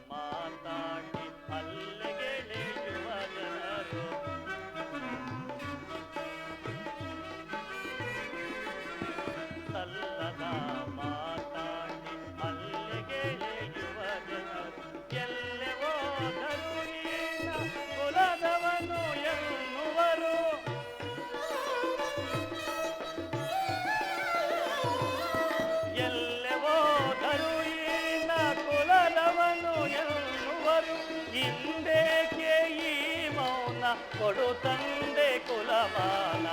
ಮಾತಾಡಿ ಅಲ್ಲಿಗೆಳೆಯುವ ಜನರು ಸಲ್ಲದ ಮಾತಾಡಿ ಅಲ್ಲಿಗೆಳೆಯುವ ಜನರು ಎಲ್ಲೆ ಹೋದರೂ ನೀನ ಕುಲದವನು ಎನ್ನುವರು ಎಲ್ಲೆ ಹೋದರೂ ಈನ ಕುಲದವನು ಎನ್ನುವರು ಹಿಂದೇಕೆ ಈ ಮೌನ ಕೊಡು ತಂದೆ ಕುಲಮಾನ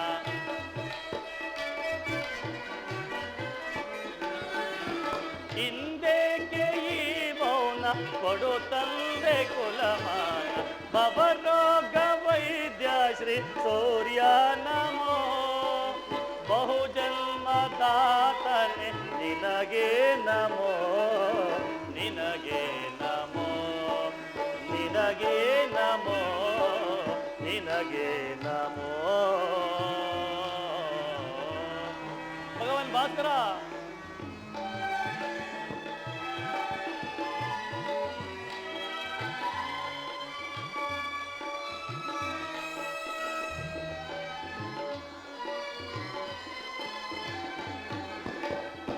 ಹಿಂದೇಕೆ ಈ ಮೌನ ಕೊಡು ತಂದೆ ಕುಲಮಾನ ಭವರೋಗ ವೈದ್ಯ ಶ್ರೀ ಸೂರ್ಯ ನಮೋ ಬಹುಜನ್ಮದಾತನೆ ನಿನಗೆ ನಮೋ ನಿನಗೆ ನಮೋ ನಿನಗೆ ನಮೋ ನಿನಗೆ ನಮೋ ಭಗವಾನ್ ಭಾಸ್ಕರ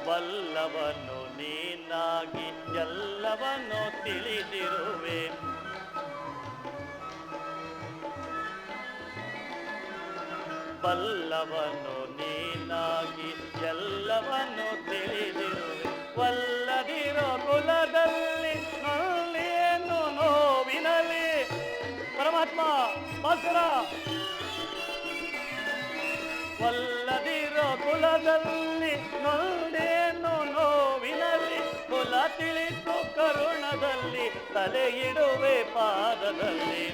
ಬಲ್ಲವನು ನೀನಾಗಿ ಎಲ್ಲವನ್ನು ತಿಳಿದಿರುವೆ ಬಲ್ಲವನು ನೀನಾಗಿ ಎಲ್ಲವನ್ನು ತಿಳಿದಿರುವೆ ವಲ್ಲದಿರೋ ಕುಲದಲ್ಲಿ ನಲ್ಲೇನು ನೋವಿನಲಿ ಪರಮಾತ್ಮ ಭಾಸ್ಕರ ವಲ್ಲದಿರೋ ಕುಲದಲ್ಲಿ ನೊಂದೇನು ನೋವಿನಲ್ಲಿ ಕುಲ ತಿಳಿದು ಕರುಣದಲ್ಲಿ ತಲೆ ಇಡುವೆ ಪಾದದಲ್ಲಿ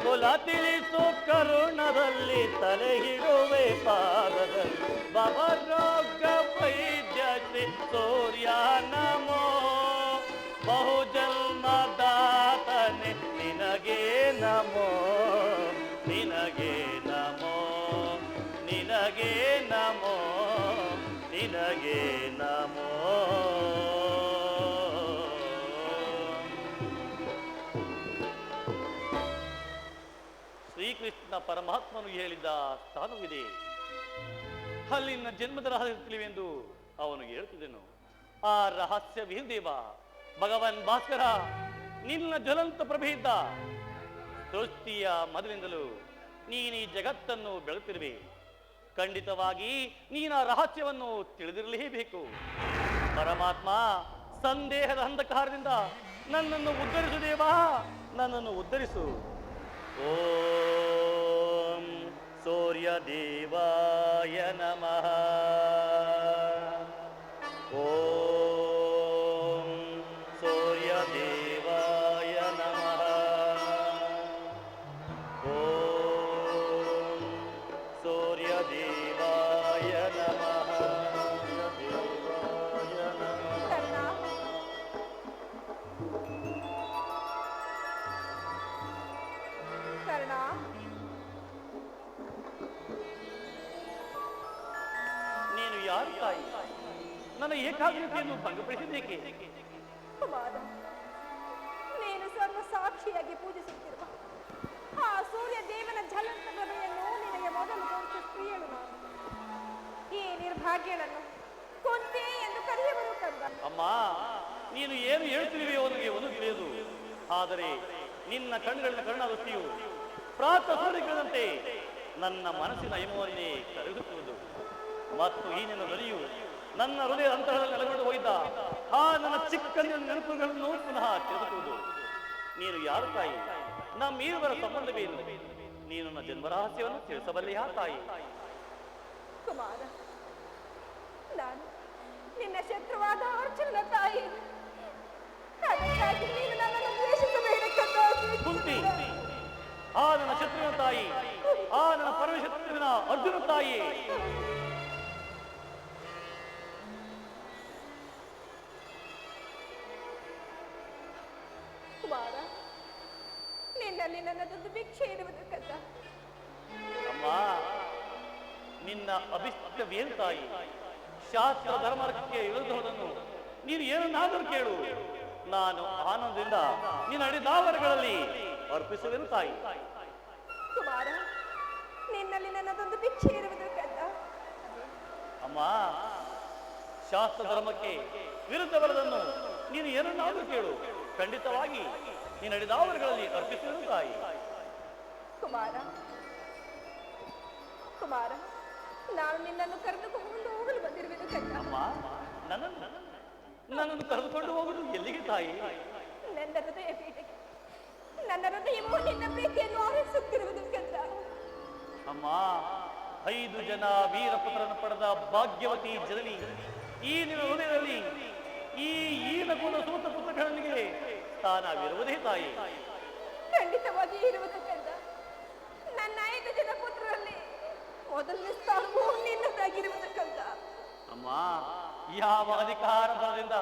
ಕುಲ ತಿಳಿಸು ಕರುಣದಲ್ಲಿ ತಲೆ ಇಡುವೆ ಪಾದದಲ್ಲಿ ಭವರೋಗ ವೈದ್ಯ ಶ್ರೀ ಸೂರ್ಯ ನಮೋ ಬಹುಜನ್ಮದಾತನೆ ನಿನಗೆ ನಮೋ ನಿನಗೆ ನಮೋ ನಿನಗೆ ನಮೋ ನಿನಗೆ ನಮೋ ಶ್ರೀಕೃಷ್ಣ ಪರಮಾತ್ಮನು ಹೇಳಿದ ಸ್ಥಾನವಿದೆ ಅಲ್ಲಿನ ಜನ್ಮದ ರಹಸ್ಯ ತಿಳಿವೆಂದು ಅವನು ಹೇಳ್ತಿದ್ದನು ಆ ರಹಸ್ಯವೇದೇವ ಭಗವಾನ್ ಭಾಸ್ಕರ ನಿನ್ನ ಜ್ವಲಂತ ಪ್ರಭೇದ ಸೃಷ್ಟಿಯ ಮೊದಲಿಂದಲೂ ನೀನು ಈ ಜಗತ್ತನ್ನು ಬೆಳೆತಿರುವೆ ಖಂಡಿತವಾಗಿ ನೀನ ರಹಸ್ಯವನ್ನು ತಿಳಿದಿರಲೇಬೇಕು ಪರಮಾತ್ಮ ಸಂದೇಹದ ಅಂಧಕಾರದಿಂದ ನನ್ನನ್ನು ಉದ್ಧರಿಸು ದೇವಾ ನನ್ನನ್ನು ಉದ್ಧರಿಸು ಓಂ ಸೂರ್ಯ ದೇವಾಯ ನಮಃ ಓಂ ಸೂರ್ಯ ದೇವಾಯ ನಮಃ ಓಂ ಸೂರ್ಯ ದೇವಾಯ ನಮಃ ದೇವಾಯ ನಮಃ ಕರ್ಣ ನೀನು ಯಾರು ತಾಯಿ ನನ್ನ ಏಕಾಗ್ರತೆಯನ್ನು ಭಂಗಪಡಿಸಿದ್ದೇಕೆ ಕುಮಾರ ನೀನು ಸರ್ವ ಸಾಕ್ಷಿಯಾಗಿ ಪೂಜಿಸುತ್ತಿರುವ ಆ ಸೂರ್ಯ ದೇವನ ಜ್ವಲಂತ ಪ್ರಭೆಯನ್ನು ನಿನಗೆ ಮೊದಲು ತೋರಿಸಿ ಪ್ರಿಯಳು ನಾನು ಈ ನಿರ್ಭಾಗ್ಯಳನ್ನು ಕೊಂತೆ ಎಂದು ಕರೆಯುವರು ಕಂದ ಅಮ್ಮ ನೀನು ಏನು ಹೇಳ್ತಿರುವೆ ಅವನಿಗೆ ಒಂದು ತಿಳಿಯದು ಆದರೆ ನಿನ್ನ ಕಣ್ಣುಗಳ ಕರುಣಾದೃಷ್ಟಿಯು ಪ್ರಾತಃ ಸೂರ್ಯಗಳಂತೆ ನನ್ನ ಮನಸ್ಸಿನ ಹಿಮವನ್ನೇ ಕರಗುತ್ತಿರುವುದು ಮತ್ತು ಈ ನಿನ್ನ ಧ್ವನಿಯು ನನ್ನ ಹೃದಯ ಅಂತರದಲ್ಲಿ ನೆಲೆಗೊಂಡು ಹೋಗಿದ್ದ ಆ ನನ್ನ ಚಿಕ್ಕಂದಿನ ನೆನಪುಗಳನ್ನು ಪುನಃ ತಿಳಿದುವುದು ನೀನು ಯಾರು ತಾಯಿ ನಮ್ಮಿರುವರ ಸಂಬಂಧವೇನು ನೀನು ನನ್ನ ಜನ್ಮರಹಸ್ಯವನ್ನು ತಿಳಿಸಬಲ್ಲೆಯಾ ತಾಯಿ ಕುಮಾರ ನಾನು ನಿನ್ನ ಶತ್ರುವಾದ ಅರ್ಜುನನ ತಾಯಿ ಅದಕ್ಕಾಗಿ ನೀನು ನನ್ನನ್ನು ದ್ವೇಷಿಸಬೇಡ ಕುಂತಿ ಆ ನನ್ನ ಶತ್ರುವಿನ ತಾಯಿ ಆ ನನ್ನ ಪರಮಶತ್ರುವಿನ ಅರ್ಜುನ ತಾಯಿ ಕುಮಾರ ನಿನ್ನಲ್ಲಿ ನನ್ನದೊಂದು ಭಿಕ್ಷೆ ಇರುವುದಕ್ಕಂತ ಅಮ್ಮ ನಿನ್ನ ಅಭಿಷ್ಟವೇನು ತಾಯಿ ಶಾಸ್ತ್ರ ಧರ್ಮಕ್ಕೆ ವಿರುದ್ಧವನ್ನು ನೀನು ಏನನ್ನಾದರೂ ಕೇಳು, ನಾನು ಆನಂದದಿಂದ ನಿನ್ನ ಅಡಿದಾವರಗಳಲ್ಲಿ ಅರ್ಪಿಸುವೆನು ತಾಯಿ. ಕುಮಾರ, ನಿನ್ನಲ್ಲಿ ನನ್ನದೊಂದು ಭಿಕ್ಷೆ ಇರುವುದು ಕಂದ. ಅಮ್ಮ, ಶಾಸ್ತ್ರ ಧರ್ಮಕ್ಕೆ ವಿರುದ್ಧವರದನ್ನು ನೀನು ಏನನ್ನಾದರೂ ಕೇಳು, ಖಂಡಿತವಾಗಿ ನಿನ್ನ ಅಡಿದಾವರಗಳಲ್ಲಿ ಅರ್ಪಿಸುವೆನು ತಾಯಿ. ಕುಮಾರ ಕುಮಾರ, ನಾನು ನಿನ್ನನ್ನು ಕರೆದುಕೊಂಡು ಹೋಗಲು ಬಂದಿರುವೆನು ಕಂದ. ಅಮ್ಮ, ನನ್ನನ್ನು ಕರೆದುಕೊಂಡು ಹೋಗುವುದು ಎಲ್ಲಿಗೆ ತಾಯಿ? ನನ್ನ ಹೃದಯ ಪೀಠಕ್ಕೆ. ನನ್ನ ಹೃದಯವು ನಿನ್ನ ಪ್ರೀತಿಯನ್ನು ಆರಿಸುತ್ತಿರುವುದು ಕಂದ. ಅಮ್ಮ, 5 ಜನ ವೀರಪುತ್ರನ ಪಡೆದ ಭಾಗ್ಯವತಿ ಜನನಿ ಈ ನಿನ್ನ ಹೃದಯದಲ್ಲಿ ಈ ಈನಗುಣ ಸೂತ ಪುತ್ರಗಳಿಗೆ ಸ್ಥಾನವಿರುವುದೇ ತಾಯಿ. ಖಂಡಿತವಾಗಿ ಇರುವುದು ಕಂದ. ನನ್ನ 5 ಜನ ಪುತ್ರರಲ್ಲಿ ಮೊದಲನೇ ಸ್ಥಾನವು ನಿನ್ನದಾಗಿರುವುದು ಕಂದ. ಅಮ್ಮ, ಯಾವ ಅಧಿಕಾರ ಬಲದಿಂದ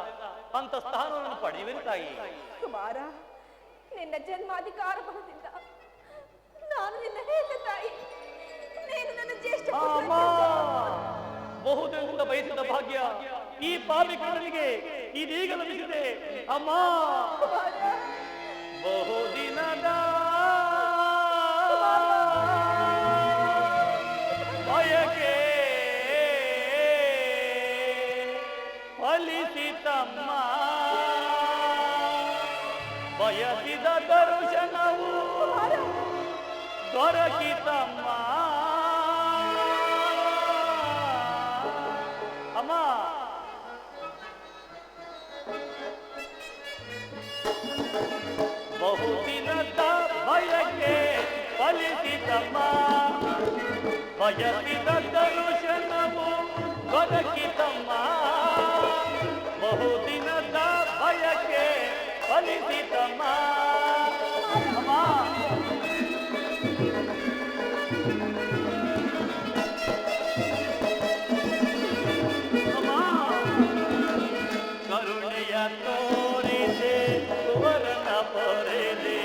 ಅಂತ ಸ್ಥಾನವನ್ನು ಪಡೆಯುವೆನು ತಾಯಿ. ಕುಮಾರ, ನಿನ್ನ ಜನ್ಮಾಧಿಕಾರ ಬಲದಿಂದ ನಾನು ನಿನ್ನ ಹೇಗೆ ತಾಯಿ. ನೀನು ನನ್ನ ಜ್ಯೇಷ್ಠ ಅಮ್ಮ, ಬಹುದಿನದಿಂದ ಬಯಸಿದ ಭಾಗ್ಯ ಈ ಪಾಪಿಗಳಿಗೆ ಇದೀಗ ಲಭಿಸಿದೆ. ಅಮ್ಮ, ಬಹುದಿನದ ಬಯಕೆ ಫಲಿಸಿತಮ್ಮ, ಬಯಸಿದ ದರ್ಶನವು ದೊರಕಿತಮ್ಮ. ಅಮ್ಮ, ಬಹುದಿನದ ಬಯಕೆ ಫಲಿಸಿತಮ್ಮ, ಬಯಸಿದ ದರ್ಶನವು ದೊರಕಿತಮ್ಮ. ಬಹುದಿನದ ಬಯಕೆ ಫಲಿಸಿತಮ್ಮ. ಅಮ್ಮ, ಕರುಣೆಯ ತೋರಿದೆ ಸುವರ್ಣ ಪೊರೆದೆ,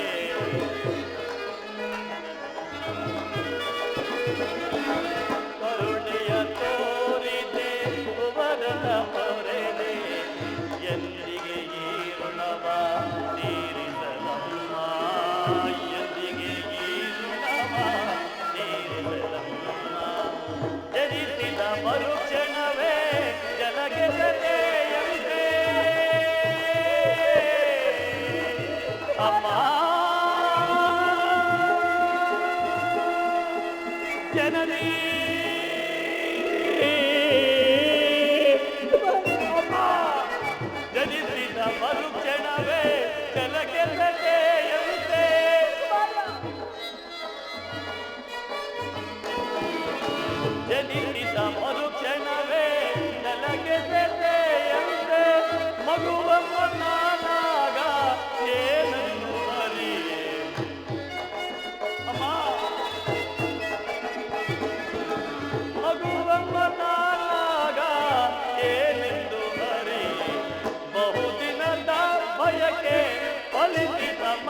ಕರುಣೆಯ ತೋರಿದೆ ಸುವರ್ಣ ಪೊರೆದೆ, ಎಂದಿಗೆ ಈ ಋಣವ ತೀರಿಸಲಮ್ಮ, ಎಂದಿಗೆ ಈ ಋಣವ ತೀರಿಸಲಮ್ಮ. ಜನಿಸಿದ ಮರುಕ್ಷಣವೇ ಜಲಗೆದೆಯಂತೆ ಅಮ್ಮ, ಜನನಿ ಅಮ್ಮ, ಜನಿಸಿದ ಮರುಕ್ಷಣವೇ ಜಲಗೆದೆಯಂತೆ, ಜನಿಸಿದ ಮರುಕ್ಷಣವೇ ಜಲಗೆದೆಯಂತೆ. ಮಗುವಮ್ಮ ನಾನಾಗ ಏನನ್ನು ಅರಿಯೆ. ಅಮ್ಮ, ಮಗುವಮ್ಮ ನಾನಾಗ ಏನೆಂದು ಅರಿಯೆ. ಬಹುದಿನದ ಬಯಕೆ ಫಲಿಸಿತಮ್ಮ,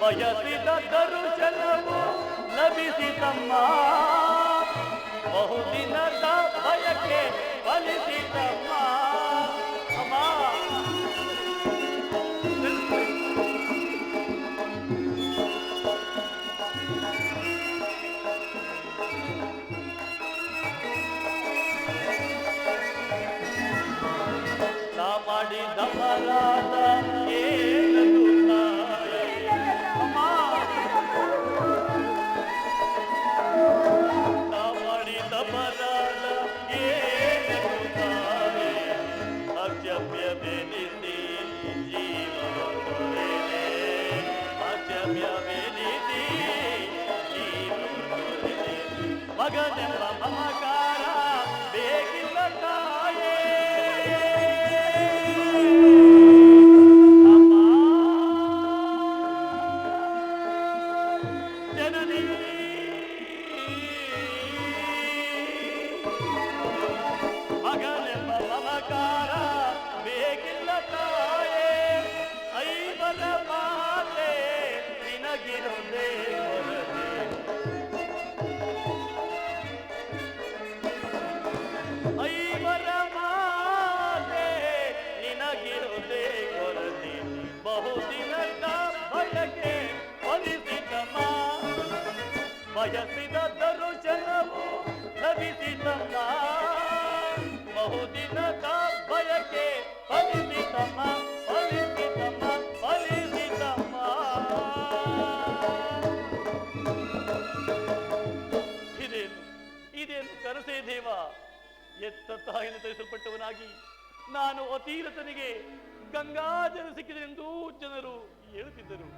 ಬಯಸಿದ ದರ್ಶನವು ಲಭಿಸಿತಮ್ಮ. ಬಹುದಿನದ ಬಯಕೆ ಫಲಿಸಿತಮ್ಮ. ಅಮ್ಮ, ನಾ ಮಾಡಿದ ಅಪರಾಧ ಏನದು ತಾಯಿ. ಅಮ್ಮ, ನಾ ಮಾಡಿದ ಅಪರಾಧ ಏನದು ತಾಯಿ. ಅಕ್ಷಮ್ಯವೆನಿಸಿ ಜೀವವ ತೊರೆದೆ, ಅಕ್ಷಮ್ಯವೆನಿಸಿ ಜೀವವ ತೊರೆದೆ. ಮಗನೆಂಬ ಮಮಕಾರ ಬೇಕಿಲ್ಲ ತಾಯೇ. ಅಮ್ಮ, ಜನನಿ ಮಗನೆಂಬ ಮಮಕಾರ ಬೇಕಿಲ್ಲ ತಾಯೇ. ಐವರ ಮಾತೆ ನಿನಗಿರುವುದೇ ಕೊರತೆ. ಬಹುದಿನದ ಬಯಕೆ ಫಲಿಸಿತಮ್ಮ ಫಲಿಸಿತಮ್ಮ ಫಲಿಸಿತಮ್ಮ. ಇದೇನು ಕನಸೇ ದೇವ? ಎತ್ತ ತಾಯಿನ ತರಿಸಲ್ಪಟ್ಟವನಾಗಿ ನಾನು ಅತೀರತನಿಗೆ ಗಂಗಾಜಲ ಸಿಕ್ಕಿದೆಂದು ಜನರು ಹೇಳುತ್ತಿದ್ದರು.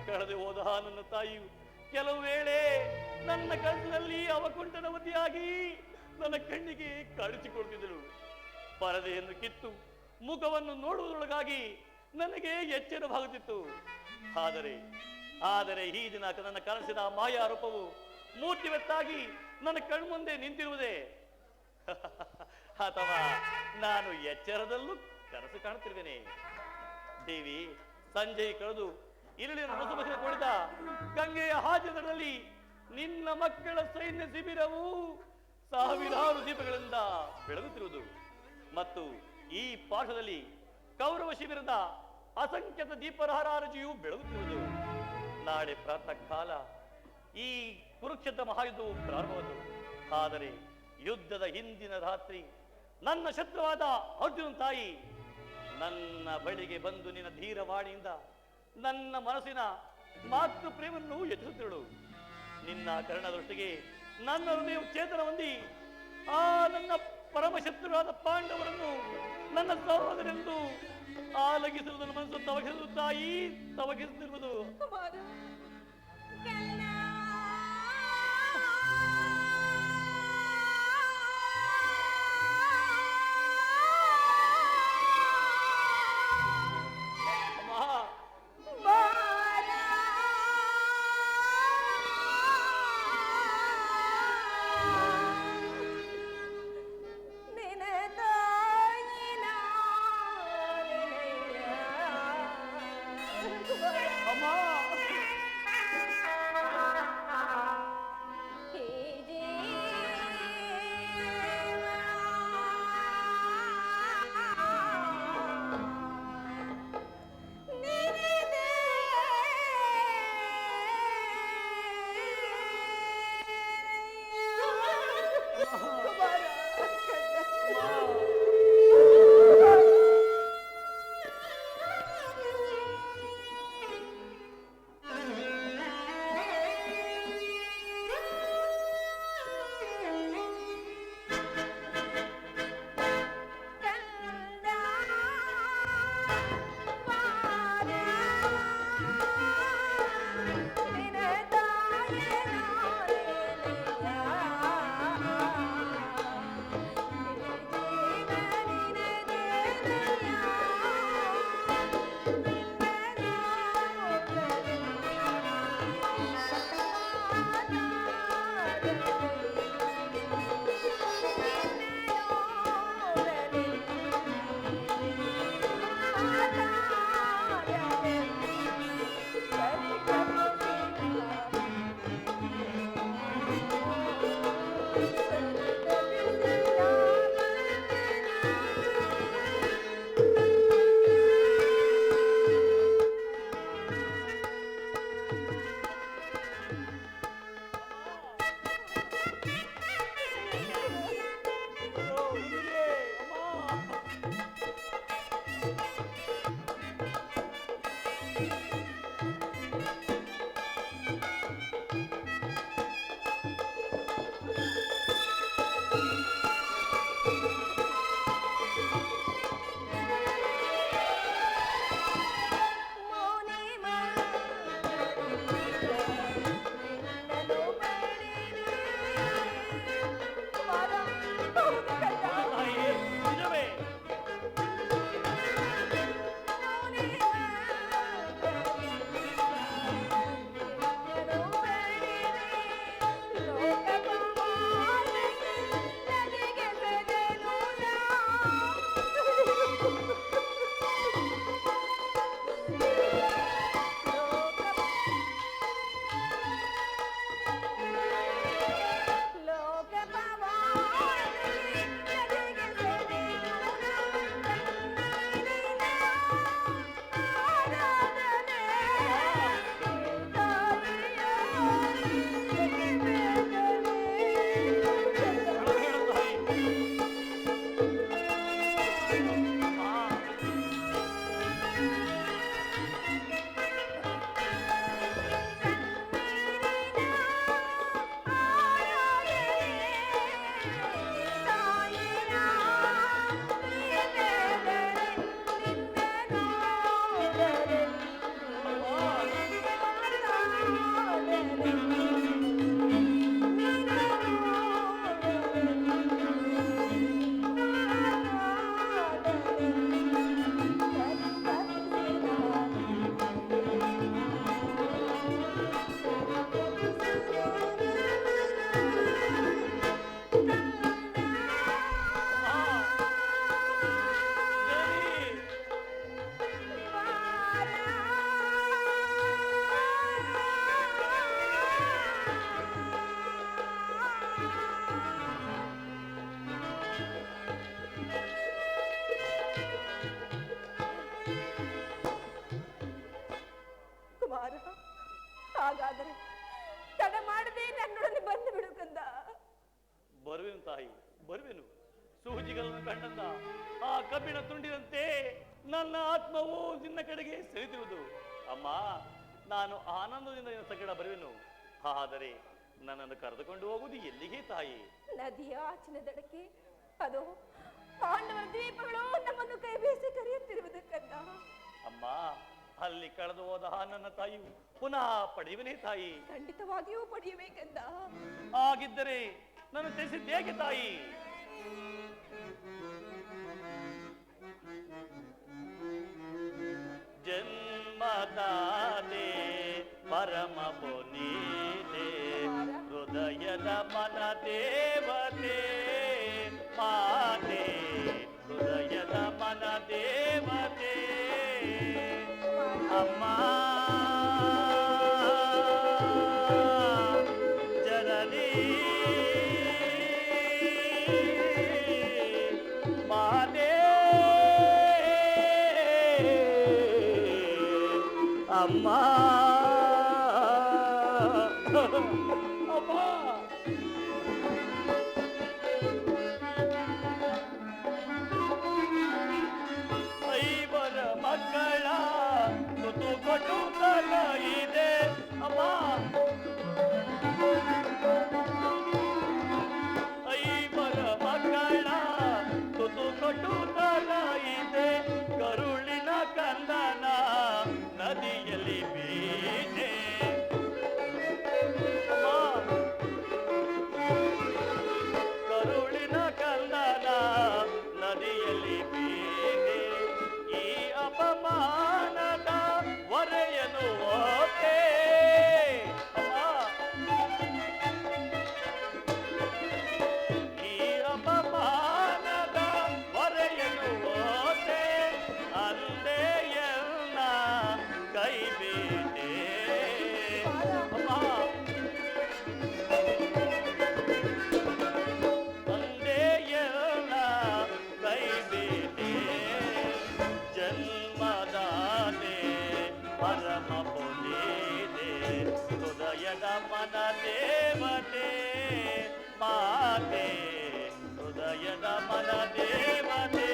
ಕಳೆದು ಹೋದ ನನ್ನ ತಾಯಿಯು ಕೆಲವು ವೇಳೆ ನನ್ನ ಕನಸಿನಲ್ಲಿ ಅವಕುಂಠನವತಿಯಾಗಿ ನನ್ನ ಕಣ್ಣಿಗೆ ಕಾಣಿಸಿಕೊಳ್ತಿದ್ದಳು. ಪರದೆಯನ್ನು ಕಿತ್ತು ಮುಖವನ್ನು ನೋಡುವುದರೊಳಗಾಗಿ ನನಗೆ ಎಚ್ಚರವಾಗುತ್ತಿತ್ತು. ಆದರೆ ಈ ದಿನ ನನ್ನ ಕನಸಿನ ಮಾಯಾ ರೂಪವು ಮೂರ್ತಿವೆತ್ತಾಗಿ ನನ್ನ ಕಣ್ಮುಂದೆ ನಿಂತಿರುವುದೇ? ಅಥವಾ ನಾನು ಎಚ್ಚರದಲ್ಲೂ ಕನಸು ಕಾಣುತ್ತಿರುತ್ತೇನೆ? ದೇವಿ, ಸಂಜೆ ಕಳೆದು ಇರುಳಿನ ಮುಸುಮುಸಿನ ಕುಳಿತ ಗಂಗೆಯ ಹಾಜರಲ್ಲಿ ನಿನ್ನ ಮಕ್ಕಳ ಸೈನ್ಯ ಶಿಬಿರವು ಸಾವಿರಾರು ದೀಪಗಳಿಂದ ಬೆಳಗುತ್ತಿರುವುದು ಮತ್ತು ಈ ಪಾಠದಲ್ಲಿ ಕೌರವ ಶಿಬಿರದ ಅಸಂಖ್ಯಾತ ದೀಪಹಾರಾರಜಿಯು ಬೆಳಗುತ್ತಿರುವುದು. ನಾಳೆ ಪ್ರಾತಃ ಕಾಲ ಈ ಕುರುಕ್ಷೇತ್ರ ಮಹಾಯುದ್ಧವು ಪ್ರಾರಂಭವಾದವು. ಆದರೆ ಯುದ್ಧದ ಹಿಂದಿನ ರಾತ್ರಿ ನನ್ನ ಶತ್ರುವಾದ ಅರ್ಜುನ ತಾಯಿ ನನ್ನ ಬಳಿಗೆ ಬಂದು ನಿನ್ನ ಧೀರವಾಣಿಯಿಂದ ನನ್ನ ಮನಸ್ಸಿನ ಮಾತೃ ಪ್ರೇಮನ್ನು ಹೆಚ್ಚಿಸುತ್ತಿರುಳು. ನಿನ್ನ ಕರ್ಣದೃಷ್ಟಿಗೆ ನನ್ನ ಹೃದಯ ಚೇತನ ಹೊಂದಿ ಆ ನನ್ನ ಪರಮಶತ್ರುವಾದ ಪಾಂಡವರನ್ನು ನನ್ನ ಸಹೋದರೆಂದು ಆಲಗಿಸುವುದನ್ನು ಮನಸ್ಸು ತವಗಿಸುವುದು ತಾಯಿ, ತವಗಿಸುತ್ತಿರುವುದು. ಗೆಜ್ಜಿಗಳನ್ನು ಕಂಡಂದ ಆ ಕಬ್ಬಿಣ ತುಂಡಿದಂತೆ ನನ್ನ ಆತ್ಮವು ನಿನ್ನ ಕಡೆಗೆ ಸೆಳೆದಿರುವುದು. ಅಮ್ಮ, ನಾನು ಆನಂದದಿಂದ ನಿನ್ನ ಸಂಗಡ ಬರುವೆನು. ಆದರೆ ನನ್ನನ್ನು ಕರೆದುಕೊಂಡು ಹೋಗುವುದು ಎಲ್ಲಿಗೆ ತಾಯಿ? ನದಿಯ ಆಚಿನ ದಡಕ್ಕೆ ಅದು ಪಾಂಡವರ ದ್ವೀಪಗಳು ನಮ್ಮನ್ನು ಕೈ ಬೀಸಿ ಕರೆಯುತ್ತಿರುವುದು ಕಂದ. ಅಮ್ಮ, ಅಲ್ಲಿ ಕಳೆದು ಹೋದ ನನ್ನ ತಾಯಿಯು ಪುನಃ ಪಡೆಯುವನೇ ತಾಯಿ? ಖಂಡಿತವಾಗಿಯೂ ಪಡೆಯಬೇಕೆಂದ. ಆಗಿದ್ದರೆ ನಾನು ತಿಳಿಸಿದ್ದೇಕೆ ತಾಯಿ? ಜನ್ಮದಾತೆ ಪರಮ ಪುನೀತೆ ಹೃದಯದ ಮನ ದೇವತೆ ಮಾತೆ, ಹೃದಯದ ಮನ ದೇವತೆ ಅಮ್ಮ ಜನನಿ ಮಾತೆ ಅಮ್ಮ ಅಮ್ಮ. ಐವರ ಮಕ್ಕಳ ತುತು ಕೊಟ್ಟುತ್ತಲ ಇದೆ ಅಮ್ಮ. ಐವರ ಮಕ್ಕಳ ತುತು ಕೊಟ್ಟುತ್ತಲ ಇದೆ ಕರುಳಿನ ಕಂದನ ನದಿಯಲ್ಲಿ ಬೀಜೆ ಕರುಳಿನ ಕಂದನ ನದಿಯಲ್ಲಿ ಬೀಜೆ ಈ ಅಪಮಾನದ ಹೊರೆಯನು ಓಕೆ ಈ ಅಪಮಾನದ ಹೊರೆಯನು ಓಕೆ ಅಂದೇ ಎಲ್ಲ ಕೈ ಬೀಟೆ ಅಂದೇ ಎಲ್ಲ ಕೈ ಬೀಟೆ ಜನ್ಮದಾತೆ ಪರಮ ಪುನೀತೆ ಹೃದಯದ ಮನ ದೇವತೆ ಮಾತೆ, ಹೃದಯದ ಮನ ದೇವತೆ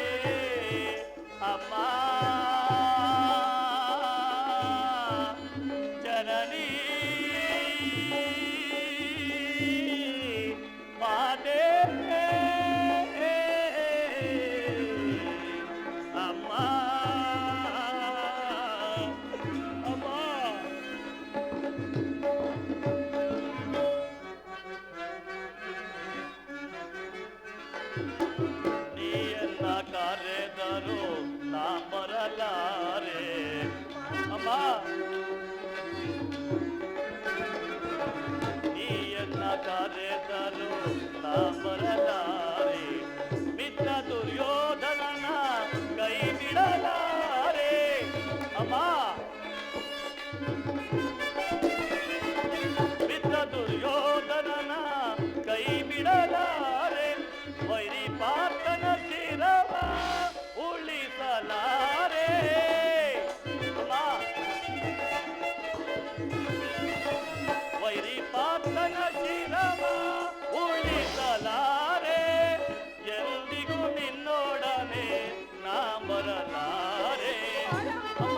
ಅಮ್ಮ ಜನನಿ ಮಾತೆ ಅಮ್ಮ ಅಮ್ಮ. ನೀಯನ್ನ ಕರೆದರು ನಾ ಬರಲಾರೆ ಅಮ್ಮ. ನೀಯನ್ನ ಕರೆದರು ನಾ ಬರಲಾರೆ ಮಿತ್ರ ದುರ್ಯೋಧನನ ಕೈ ಬಿಡಲಾರೆ ಅಮ್ಮ. ಮಿತ್ರ ದುರ್ಯೋಧನನ ಕೈ ಬಿಡಲಾರೆ ವೈರಿ ಪಾರ್ಥನ ಶಿರವ ಉಳಿಸಲಾರೆ ಅಮ್ಮ. ವೈರಿ ಪಾರ್ಥನ ಶಿರವ ಉಳಿಸಲಾರೆ ಎಂದಿಗೂ ನಿನ್ನೊಡನೆ ನಾ ಬರಲಾರೆ ಅಮ್ಮ.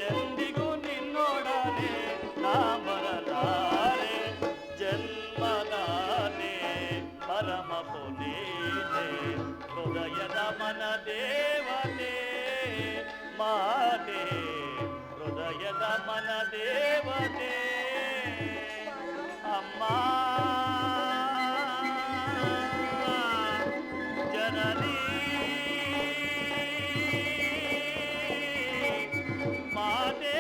ಎಂದಿಗೂ ನಿನ್ನೊಡನೆ ನಾ ಬರಲಾರೆ ಜನ್ಮದಾತೆ ಪರಮ ಪುನೀತೆ ಹೃದಯದ ಮನ ದೇವತೆ ಮಾತೆ, ಹೃದಯದ ಮನ ದೇವತೆ ಅಮ್ಮ ಜನನಿ ಮಾತೆ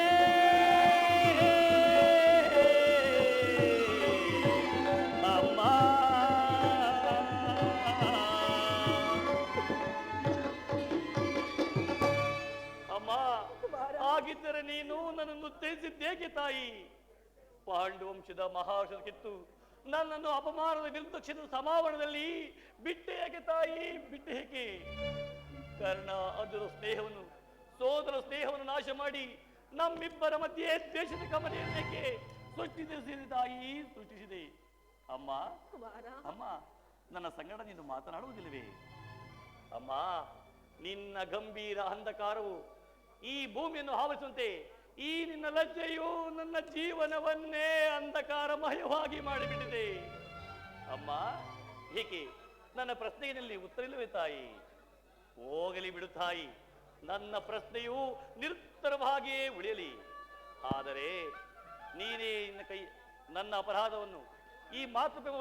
ಅಮ್ಮ. ಅಮ್ಮ, ಆಗಿದ್ದರೆ ನೀನು ನನ್ನನ್ನು ತಿಳಿಸಿದ್ದೇಕೆ ತಾಯಿ? ಪಾಂಡುವಂಶದ ಮಹಾಶಕಿತ್ತು ನನ್ನನ್ನು ಅಪಮಾನದ ವಿರುದ್ಧ ಕ್ಷೇತ್ರದ ಸಮಾವರಣದಲ್ಲಿ ಬಿಟ್ಟೆ ಏಕೆ ತಾಯಿ, ಬಿಟ್ಟೆ ಏಕೆ? ಕರ್ಣ ಅರ್ಜುನ ಸ್ನೇಹವನ್ನು, ಸೋದರ ಸ್ನೇಹವನ್ನು ನಾಶ ಮಾಡಿ ನಮ್ಮಿಬ್ಬರ ಮಧ್ಯೆ ದ್ವೇಷದ ಕಮನೆಯನ್ನೇಕೆ ಸೃಷ್ಟಿಸಿದೆ ತಾಯಿ, ಸೃಷ್ಟಿಸಿದೆ. ಅಮ್ಮ ಕುಮಾರ, ಅಮ್ಮ, ನನ್ನ ಸಂಗಡ ನೀನು ಮಾತನಾಡುವುದಿಲ್ಲವೇ? ಅಮ್ಮ, ನಿನ್ನ ಗಂಭೀರ ಅಂಧಕಾರವು ಈ ಭೂಮಿಯನ್ನು ಆವರಿಸುವಂತೆ ಈ ನಿನ್ನ ಲಜ್ಜೆಯು ನನ್ನ ಜೀವನವನ್ನೇ ಅಂಧಕಾರಮಯವಾಗಿ ಮಾಡಿಬಿಟ್ಟಿದೆ. ಅಮ್ಮ, ಏಕೆ ನನ್ನ ಪ್ರಶ್ನೆಯಲ್ಲಿ ಉತ್ತರ ಇಲ್ಲವೇ ತಾಯಿ? ಹೋಗಲಿ ಬಿಡು ತಾಯಿ, ನನ್ನ ಪ್ರಶ್ನೆಯು ನಿರುತ್ತರವಾಗಿಯೇ ಉಳಿಯಲಿ. ಆದರೆ ನೀನೇ ನನ್ನ ಅಪರಾಧವನ್ನು, ಈ ಮಾತೃಪ್ರೇಮ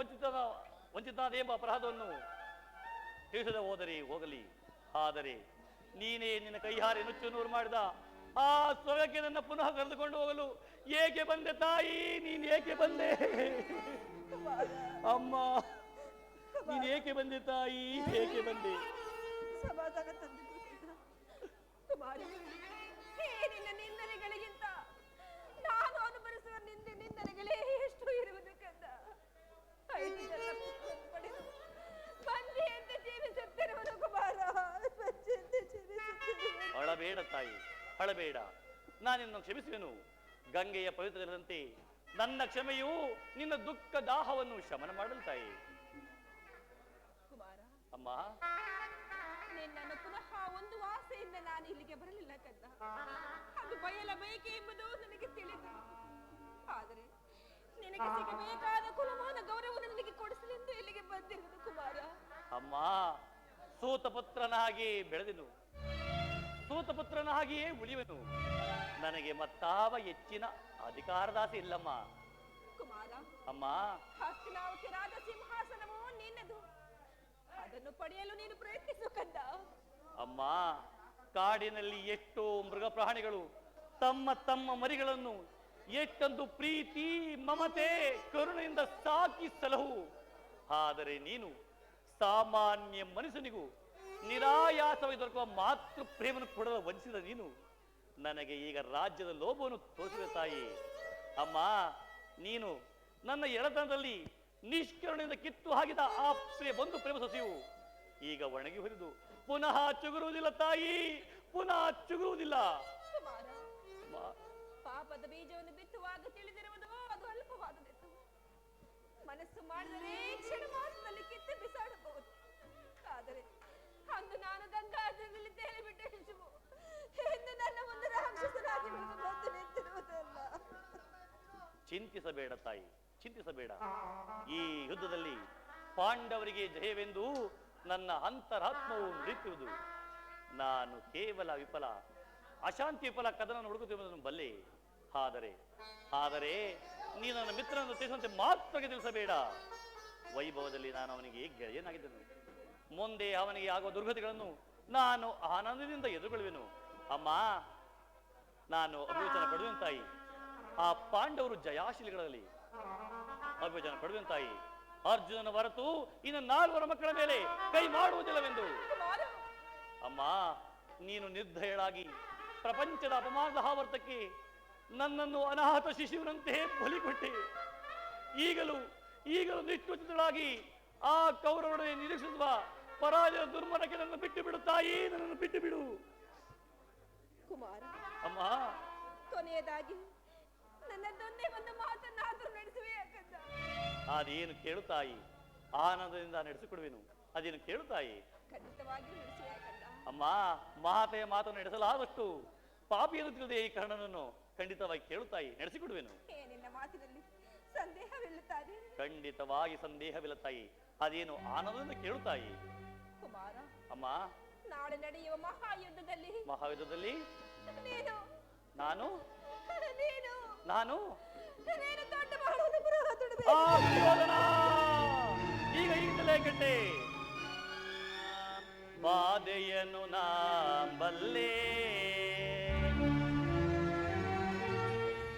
ವಂಚಿತನಾದ ಎಂಬ ಅಪರಾಧವನ್ನು ತಿಳಿಸದೆ ಹೋದರೆ ಹೋಗಲಿ. ಆದರೆ ನೀನೇ ನಿನ್ನ ಕೈಹಾರೆ ನುಚ್ಚು ನೂರು ಮಾಡಿದ ಆ ಸ್ವರ್ಗಕ್ಕೆ ನನ್ನ ಪುನಃ ಕರೆದುಕೊಂಡು ಹೋಗಲು ಏಕೆ ಬಂದೆ ತಾಯಿ? ನೀನ್ ಏಕೆ ಬಂದೆ ಅಮ್ಮ? ನೀನ್ ಏಕೆ ಬಂದೆ ತಾಯಿ? ಏಕೆ ಬಂದೆ? ಸಮಾಧಾನ ತಂದಿದ್ದು ಕುಮಾರಿ, ನಿನ್ನ ನಿಂದನೆಗಳಿಗಿಂತ ನಾನು ಅನುಭವಿಸುವ ನಿಂದನೆಗಳೇ ಎಷ್ಟು ಇರುವುದು ಕಂದ. 5 ಜನ ಪಡೆದು ಬಂದಿಯಂತೆ ಜೀವಿಸುತ್ತಿರುವುದು ಕುಮಾರ, ಬಂದಿಯಂತೆ ಜೀವಿಸುತ್ತಿರುವುದು. ಅಳಬೇಡ ತಾಯಿ, ಅಳಬೇಡ. ನಾನಿನ್ನು ಕ್ಷಮಿಸುವೆನು. ಗಂಗೆಯ ಪವಿತ್ರದಂತೆ ನನ್ನ ಕ್ಷಮೆಯು ನಿನ್ನ ದುಃಖ ದಾಹವನ್ನು ಶಮನ ಮಾಡಲು ತಾಯಿ. ಕುಮಾರ, ಅಮ್ಮ, ನಿನ್ನನ್ನು ಪುನಃ ಒಂದು ಆಸೆಯಿಂದ ನಾನು ಇಲ್ಲಿಗೆ ಬರಲಿಲ್ಲ ಕಂದ. ಅದು ಬಯಲ ಬಯಕೆ ಎಂಬುದು ನನಗೆ ತಿಳಿದು, ಆದರೆ ನಿನಗೆ ಸಿಗಬೇಕಾದ ಕುಲಮಾನ ಗೌರವವನ್ನು ನನಗೆ ಕೊಡಿಸಲೆಂದು ಇಲ್ಲಿಗೆ ಬಂದಿರುವುದು ಕುಮಾರ. ಅಮ್ಮ, ಸೂತಪುತ್ರನಾಗಿ ಬೆಳೆದೆನು, ಸೂತಪುತ್ರನಾಗಿಯೇ ಉಳಿಯುವೆನು. ನನಗೆ ಮತ್ತಾವ ಹೆಚ್ಚಿನ ಅಧಿಕಾರದಾಸೆ ಇಲ್ಲಮ್ಮ. ಕುಮಾರ, ಅಮ್ಮ, ಹಸ್ತಿನಾವತಿ ರಾಜ ಸಿಂಹಾಸನವು ನಿನ್ನದು, ಅದನ್ನು ಪಡೆಯಲು ನೀನು ಪ್ರಯತ್ನಿಸು ಕಂದ. ಅಮ್ಮ, ಕಾಡಿನಲ್ಲಿ ಎಷ್ಟೋ ಮೃಗ ಪ್ರಾಣಿಗಳು ತಮ್ಮ ತಮ್ಮ ಮರಿಗಳನ್ನು ಎಷ್ಟೊಂದು ಪ್ರೀತಿ ಮಮತೆ ಕರುಣೆಯಿಂದ ಸಾಕಿ ಸಲಹು. ಆದರೆ ನೀನು ಸಾಮಾನ್ಯ ಮನುಷ್ಯನಿಗೂ ನಿರಾಯಾಸವಾಗಿ ದೊರಕುವ ಮಾತೃ ಪ್ರೇಮನ್ನು ಕೊಡಲು ವಂಚಿಸಿದ ನೀನು ನನಗೆ ಈಗ ರಾಜ್ಯದ ಲೋಭವನ್ನು ತೋರಿಸಿದ ತಾಯಿ. ಅಮ್ಮ, ನೀನು ನನ್ನ ಎಳತನದಲ್ಲಿ ನಿಷ್ಕರುಣೆಯಿಂದ ಕಿತ್ತು ಹಾಕಿದ ಆ ಒಂದು ಪ್ರೇಮ ಸಸಿಯು ಈಗ ಒಣಗಿ ಹೊರಿದು ಪುನಃ ಚುಗುರುವುದಿಲ್ಲ ತಾಯಿ, ಪುನಃ ಚುಗುರುವುದಿಲ್ಲ. ಕುಮಾರ, ಪಾಪದ ಬೀಜವನ್ನು ಬಿತ್ತುವಾಗ ತಿಳಿದಿರುವುದು ಅದು ಅಲ್ಪವಾದದೆಂದು. ಮನಸ್ಸು ಮಾಡಿದರೆ ಕ್ಷಣ ಮಾತ್ರದಲ್ಲಿ ಕಿತ್ತು ಬಿಸಾಡಬಹುದು. ಆದರೆ ಅಂದು ನಾನು ಗಂಗಾಧರದಲ್ಲಿ ತೇಲಿಬಿಟ್ಟು ಶಿಶುವು ಇಂದು ನನ್ನ ಮುಂದೆ ರಾಕ್ಷಸರಾಗಿ ಬಂದು ನಿಂತಿರುವುದಲ್ಲ. ಚಿಂತಿಸಬೇಡ ತಾಯಿ, ಚಿಂತಿಸಬೇಡ. ಈ ಯುದ್ಧದಲ್ಲಿ ಪಾಂಡವರಿಗೆ ಜಯವೆಂದು ನನ್ನ ಅಂತರಾತ್ಮವು ನುಡಿಯುವುದು. ನಾನು ಕೇವಲ ವಿಫಲ, ಅಶಾಂತಿ ವಿಫಲ ಕದನವನ್ನು ಹುಡುಕುತ್ತಿರುವುದನ್ನು ಬಲ್ಲೆ. ಆದರೆ ನೀ ನನ್ನ ಮಿತ್ರನನ್ನು ತಿಳಿಸುವಂತೆ ಮಾತ್ರ ತಿಳಿಸಬೇಡ. ವೈಭವದಲ್ಲಿ ನಾನು ಅವನಿಗೆ ಗೆಳೆಯನಾಗಿದ್ದನು. ಮುಂದೆ ಅವನಿಗೆ ಆಗುವ ದುರ್ಗತಿಗಳನ್ನು ನಾನು ಆನಂದದಿಂದ ಎದುರುಗೊಳ್ಳುವೆನು. ಅಮ್ಮ, ನಾನು ಅಭಿವಚನ ಪಡುವೆನು ತಾಯಿ. ಆ ಪಾಂಡವರು ಜಯಾಶೀಲಿಗಳಲ್ಲಿ ಅಭಿವಚನ ಪಡುವೆನು ತಾಯಿ. ಅರ್ಜುನನ ಹೊರತು ಇನ್ನು 4 ಮಕ್ಕಳ ಮೇಲೆ ಕೈ ಮಾಡುವುದಿಲ್ಲವೆಂದು. ಅಮ್ಮ, ನೀನು ನಿರ್ದಯಳಾಗಿ ಪ್ರಪಂಚದ ಅಪಮಾನದ ಆವರ್ತಕ್ಕೆ ನನ್ನನ್ನು ಅನಾಥ ಶಿಶುವಿನಂತೆ ಬಲಿಕೊಟ್ಟೆ. ಈಗಲೂ ನಿಷ್ಠುಚಿತಳಾಗಿ ಆ ಕೌರವರೊಡನೆ ನಿರೀಕ್ಷಿಸುವ ಪರಾಜಯ ದುರ್ಮನಕ್ಕೆ ನನ್ನ ಬಿಟ್ಟು ಬಿಡು ತಾಯಿ, ನನ್ನನ್ನು ಬಿಟ್ಟು ಬಿಡು. ಕುಮಾರ, ಅಮ್ಮ, ಕೊನೆಯದಾಗಿ ನನ್ನದೊಂದೇ ಒಂದು ಮಾತನ್ನಾದರೂ ನಡೆಸುವೆ ಯಾಕಂದ. ಅದೇನು ಕೇಳು ತಾಯಿ, ಆನಂದದಿಂದ ನಡೆಸಿಕೊಡುವೆನು. ಅದೇನು ಕೇಳು ತಾಯಿ. ಖಂಡಿತವಾಗಿ ನಡೆಸುವೆ ಯಾಕಂದ. ಅಮ್ಮ, ಮಹಾತೆಯ ಮಾತನ್ನು ನಡೆಸಲಾದಷ್ಟು ಪಾಪಿಯನ್ನು ತಿಳಿದೆ ಈ ಕರ್ಣನನ್ನು ಖಂಡಿತವಾಗಿ ಕೇಳು ತಾಯಿ, ನಡೆಸಿಕೊಡುವೆನು. ನಿನ್ನ ಮಾತಿನಲ್ಲಿ ಸಂದೇಹವಿಲ್ಲ ತಾಯಿ. ಖಂಡಿತವಾಗಿ ಸಂದೇಹವಿಲ್ಲ ತಾಯಿ. ಅದೇನು ಆನಂದದಿಂದ ಕೇಳು ತಾಯಿ. ಕುಮಾರ, ಅಮ್ಮ, ನಾಳೆ ನಡೆಯುವ ಮಹಾಯುದ್ಧದಲ್ಲಿ ನೀನು ನಾನು ದೊಡ್ಡ ಮಾಡುವುದು ಈಗಲೇ ಕಟ್ಟೆ ಬಾಧೆಯನ್ನು ನಾ ಬಲ್ಲೆ,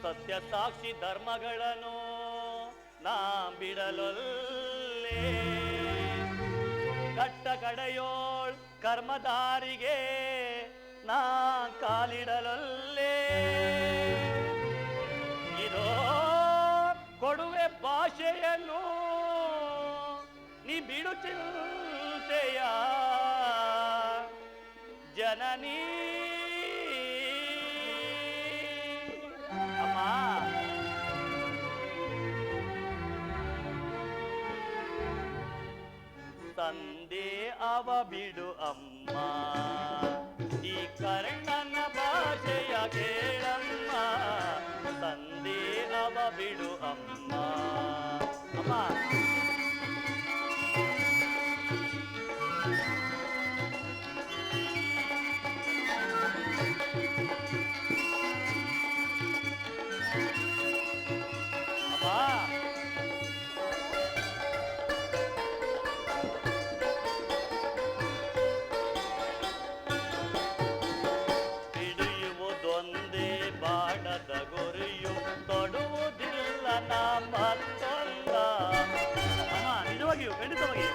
ಸತ್ಯ ಸಾಕ್ಷಿ ಧರ್ಮಗಳನ್ನು ನಾ ಬಿಡಲೊಲ್ಲೆ, ಕಟ್ಟ ಕಡೆಯೋಳ್ ಕರ್ಮದಾರಿಗೆ ನಾ ಕಾಲಿಡಲೊಲ್ಲೆ. ಇದೋ ಕೊಡುವೆ ಭಾಷೆಯನ್ನು ನೀ ಬಿಡು ಚಿಂತೆಯ ಜನನೀ. ಅಮ್ಮ, ಸಂದೇ ಅವ ಬಿಡು ಅಮ್ಮ, ಈ ಕರ್ಣನ ಭಾಷೆಯ ಕೇಳಮ್ಮ, ಸಂದೇ ಅವ ಬಿಡು ಅಮ್ಮ. ಅಮ್ಮ ಹಿಡಿಯುವುದೊಂದೇ ಬಾಣದ ಗುರಿಯು, ತೊಡುವುದಿಲ್ಲ ನಾ ಮತ್ತೊಂದ. ಅಮ್ಮ ನಿಜವಾಗಿಯೂ ಖಂಡಿತವಾಗಿ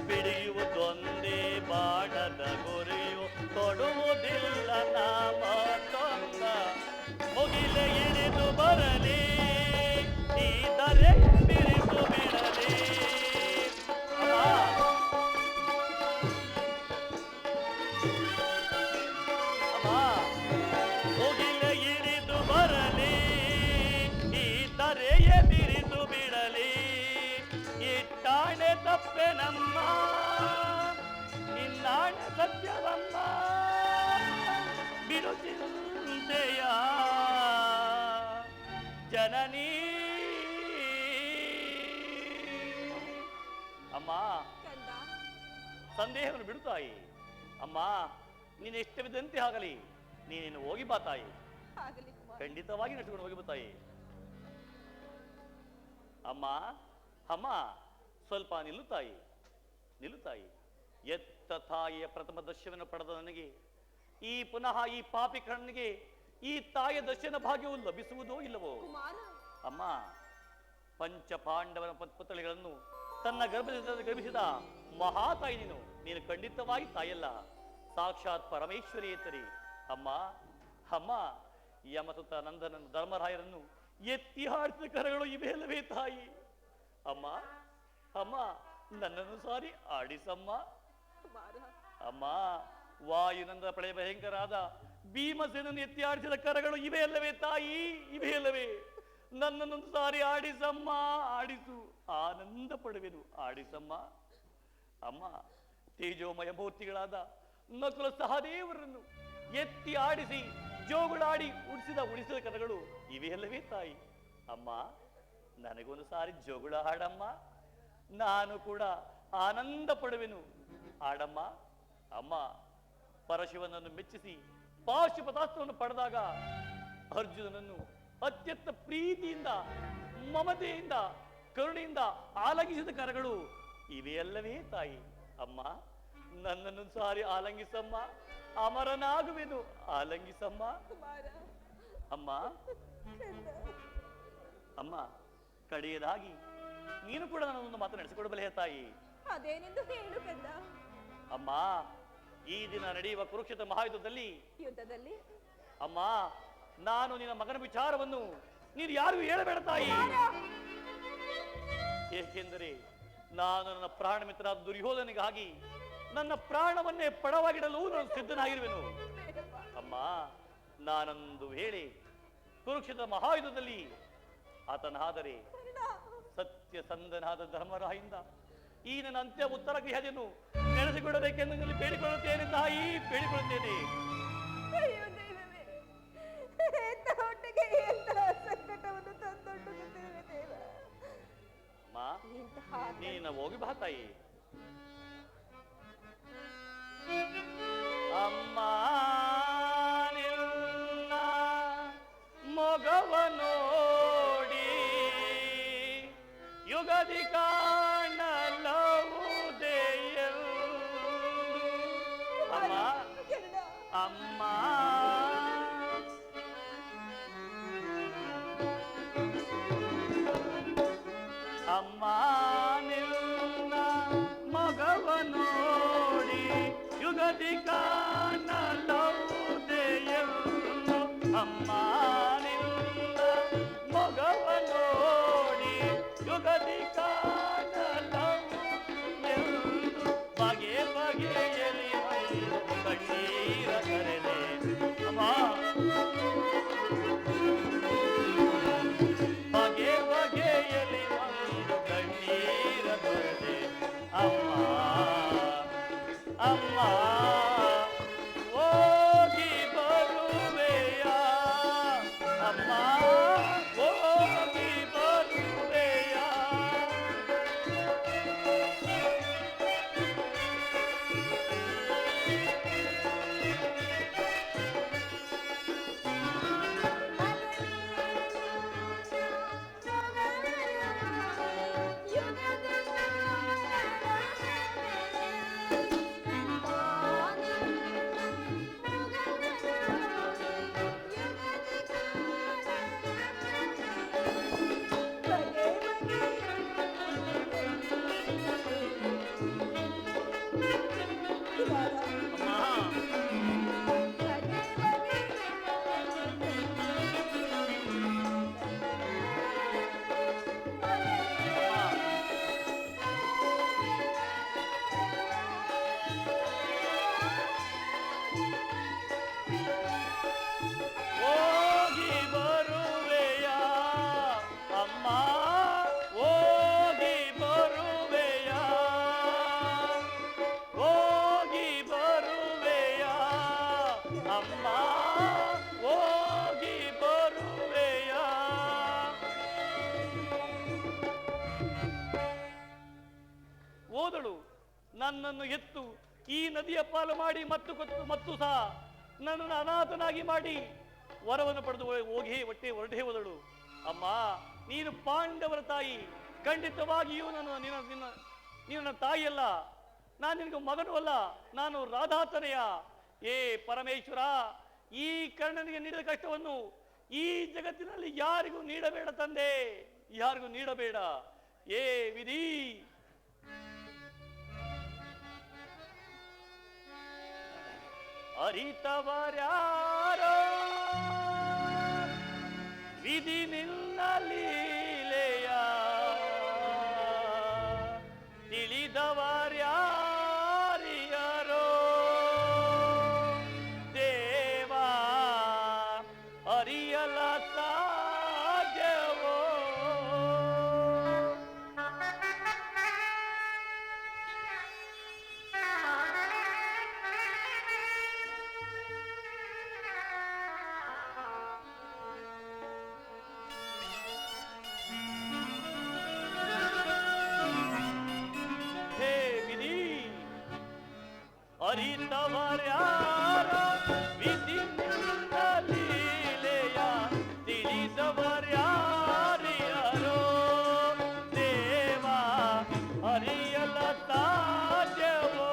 ಬಿಡಿಯುವುದೊಂದೇ ಬಾಣದ ಗುರಿಯು, ತೊಡುವುದಿಲ್ಲ ನಾ ಮತ್ತೊಂದ. ಮುಗಿಲೆ ಇಳಿದು ಬರಲಿ, ಈ ದರೆ ಬಿರಿದು ಬಿಡಲಿ. ಮುಗಿಲೆ ಇಳಿದು ಬರಲಿ, ಈ ದರೆಯ ಬಿರಿದು ಬಿಡಲಿ. ಇಟ್ಟಾಣೆ ತಪ್ಪೆನಮ್ಮ, ನಿನ್ನಾಣೆ ಸತ್ಯವಮ್ಮ, ಬಿಡು ಚಿಂತೆಯ ಜನನೀ. ಅಮ್ಮ ಕಂದ, ಸಂದೇಹವನ್ನು ಬಿಡು ತಾಯಿ. ಅಮ್ಮ ನೀನು ಇಷ್ಟವಿದ್ದಂತೆ ಆಗಲಿ, ನೀನೇನು ಹೋಗಿ ಬಾ ತಾಯಿ. ಆಗಲಿ ಕುಮಾರ. ಖಂಡಿತವಾಗಿ ನಡೆಸಿಕೊಂಡು ಹೋಗಿ ಬಾ ತಾಯಿ. ಅಮ್ಮ ಅಮ್ಮ ಸ್ವಲ್ಪ ನಿಲ್ಲು ತಾಯಿ, ನಿಲ್ಲು ತಾಯಿ. ಎತ್ತ ತಾಯಿಯ ಪ್ರಥಮ ದರ್ಶನವನ್ನು ಪಡೆದ ನನಗೆ ಈ ಪುನಃ ಈ ಪಾಪಿ ಕಣ್ಣಿಗೆ ಈ ತಾಯಿಯ ದರ್ಶನ ಭಾಗ್ಯವು ಲಭಿಸುವುದೋ ಇಲ್ಲವೋ? ಕುಮಾರ, ಅಮ್ಮ ಪಂಚ ಪಾಂಡವರ ಪುತ್ಥಳಿಗಳನ್ನು ತನ್ನ ಗರ್ಭದಿಂದ ಗರ್ಭಿಸಿದ ಮಹಾತಾಯಿ ನೀನು. ನೀನು ಖಂಡಿತವಾಗಿ ತಾಯಲ್ಲ, ಸಾಕ್ಷಾತ್ ಪರಮೇಶ್ವರಿಯೇತರಿ. ಅಮ್ಮ ಅಮ್ಮ ಯಮಸುತ ನಂದನ ಧರ್ಮರಾಯರನ್ನು ಎತ್ತಿ ಹಾಡಿಸಿದ ಕರಗಳು ಇವೆಲ್ಲವೇ ತಾಯಿ. ಅಮ್ಮ ಅಮ್ಮ ನನ್ನನ್ನು ಸಾರಿ ಆಡಿಸಮ್ಮ. ಕುಮಾರ, ಅಮ್ಮ ವಾಯುನಂದ ಪ್ರಳಯ ಭಯಂಕರಾದ ಭೀಮಸೇನನ್ನು ಎತ್ತಿ ಆಡಿಸಿದ ಕರಗಳು ಇವೆ ಅಲ್ಲವೇ ತಾಯಿ, ಇವೆ ಅಲ್ಲವೇ? ನನ್ನನ್ನೊಂದು ಸಾರಿ ಆಡಿಸಮ್ಮ, ಆಡಿಸು, ಆನಂದ ಪಡುವೆನು, ಆಡಿಸಮ್ಮ. ಅಮ್ಮ ತೇಜೋಮಯ ಮೂರ್ತಿಗಳಾದ ನಕುಲ ಸಹದೇವರನ್ನು ಎತ್ತಿ ಆಡಿಸಿ ಜೋಗುಳಾಡಿ ಉಡಿಸಿದ ಕಥಗಳು ಇವೆಯಲ್ಲವೇ ತಾಯಿ. ಅಮ್ಮ ನನಗೊಂದು ಸಾರಿ ಜೋಗುಳ ಹಾಡಮ್ಮ, ನಾನು ಕೂಡ ಆನಂದ ಪಡುವೆನು, ಹಾಡಮ್ಮ. ಅಮ್ಮ ಪರಶಿವನನ್ನು ಮೆಚ್ಚಿಸಿ ಪಾಶುಪತಾಸ್ತ್ರವನ್ನು ಪಡೆದಾಗ ಅರ್ಜುನನನ್ನು ಅತ್ಯಂತ ಪ್ರೀತಿಯಿಂದ ಮಮತೆಯಿಂದ ಕರುಣೆಯಿಂದ ಆಲಂಗಿಸಿದ ಕರಗಳು ಇವೆಯಲ್ಲವೇ ತಾಯಿ. ಅಮ್ಮ ನನ್ನನ್ನು ಸಾರಿ ಆಲಂಗಿಸಮ್ಮ, ಅಮರನಾಗುವೆನು, ಆಲಂಗಿಸಮ್ಮ. ಕುಮಾರ. ಅಮ್ಮ ಕಂದ, ಅಮ್ಮ ಕಡೆಯದಾಗಿ ನೀನು ಕೂಡ ನನ್ನೊಂದು ಮಾತು ನಡೆಸಿಕೊಡಬಲ್ಲೆಯ ತಾಯಿ. ಅದೇನೆಂದು ಹೇಳು ಕಂದ. ಅಮ್ಮ ಈ ದಿನ ನಡೆಯುವ ಕುರುಕ್ಷೇತ್ರ ಮಹಾಯುದ್ಧದಲ್ಲಿ ಯುದ್ಧದಲ್ಲಿ ಅಮ್ಮ ನಾನು ನಿನ್ನ ಮಗನ ವಿಚಾರವನ್ನು ನೀನು ಯಾರಿಗೂ ಹೇಳಬೇಡ ತಾಯಿ. ಏಕೆಂದರೆ ನಾನು ನನ್ನ ಪ್ರಾಣ ಮಿತ್ರ ದುರ್ಯೋಧನಿಗಾಗಿ ನನ್ನ ಪ್ರಾಣವನ್ನೇ ಪಣವಾಗಿಡಲು ನಾನು ಸಿದ್ಧನಾಗಿರುವೆನು. ಅಮ್ಮ ನಾನೊಂದು ವೇಳೆ ಕುರುಕ್ಷೇತ್ರ ಮಹಾಯುದ್ಧದಲ್ಲಿ ಆತನಾದರೆ ಸತ್ಯಸಂಧನಾದ ಧರ್ಮರಾಯಿಂದ ಈ ನನ್ನ ಅಂತ್ಯ ಉತ್ತರ ಗೃಹವನ್ನು ನಡೆಸಿಕೊಡಬೇಕೆಂದು ನಾನು ಬೇಡಿಕೊಳ್ಳುತ್ತೇನೆ ತಾಯಿ, ಬೇಡಿಕೊಳ್ಳುತ್ತೇನೆ. ಅಯ್ಯೋ ದೈವವೇ, ಎಂತ ಹೊಟ್ಟೆಗೆ ಎಂತ ಸಂಕಟವನ್ನು ತಂದೊಡ್ಡುತ್ತೇವೆ ದೇವ. ಅಮ್ಮ ನೀನು ಹೋಗಿ ಬಾ ತಾಯಿ. ಅಮ್ಮ ನಿನ್ನ ಮೊಗವ ನೋಡಿ ಯುಗದಿ ಕಾಣಲವುದೆಯೆಂದು. ಅಮ್ಮ ಅಮ್ಮ ಅಮ್ಮ ನಿನ್ನ ಮಗವ ನೋಡಿ ಯುಗದಿ ಕಾಣಲವುದೆಯೆಂದು. ಅಮ್ಮ ನಿನ್ನ ಮಗವ ನೋಡಿ ಯುಗದಿ ಕಾಣಲವುದೆಂದು. ಬಗೆ ಬಗೆಯಲಿ ಕಣ್ಣೀರ ಕರೆದೆ ಅಮ್ಮ, ಬಗೆ ನನ್ನನ್ನು ಎತ್ತು ಈ ನದಿಯ ಪಾಲು ಮಾಡಿ ಮತ್ತು ಸಹ ನನ್ನನ್ನು ಅನಾಥನಾಗಿ ಮಾಡಿ ವರವನ್ನು ಪಡೆದು ಹೊರಟೇ ಹೋದಳು. ಅಮ್ಮ, ನೀನು ಪಾಂಡವರ ತಾಯಿ, ಖಂಡಿತವಾಗಿಯೂ ನೀನು ನನ್ನ ತಾಯಿಯಲ್ಲ, ನಾನು ನಿನಗೆ ಮಗನೂ ಅಲ್ಲ, ನಾನು ರಾಧಾತನೆಯ. ಏ ಪರಮೇಶ್ವರ, ಈ ಕರ್ಣನಿಗೆ ನೀಡಿದ ಕಷ್ಟವನ್ನು ಈ ಜಗತ್ತಿನಲ್ಲಿ ಯಾರಿಗೂ ನೀಡಬೇಡ ತಂದೆ, ಯಾರಿಗೂ ನೀಡಬೇಡ. ಏ ವಿಧಿ, ಅರಿತವರ್ಯಾರೋ ವಿಧಿ ನಿನ್ನ ಲೀಲೆಯ, ತಿಳಿದವರ್ಯಾರಿಯರೋ ದೇವಾ, ಅರಿಯಲ ಸಾಧ್ಯವೋ. ಅರಿತವರ್ಯಾರೋ ವಿಧಿ ನಿನ್ನ ಲೀಲೆಯ, ತಿಳಿದವರ್ಯಾರಿಯರೋ ದೇವಾ, ಅರಿಯಲ ಸಾಧ್ಯವೋ.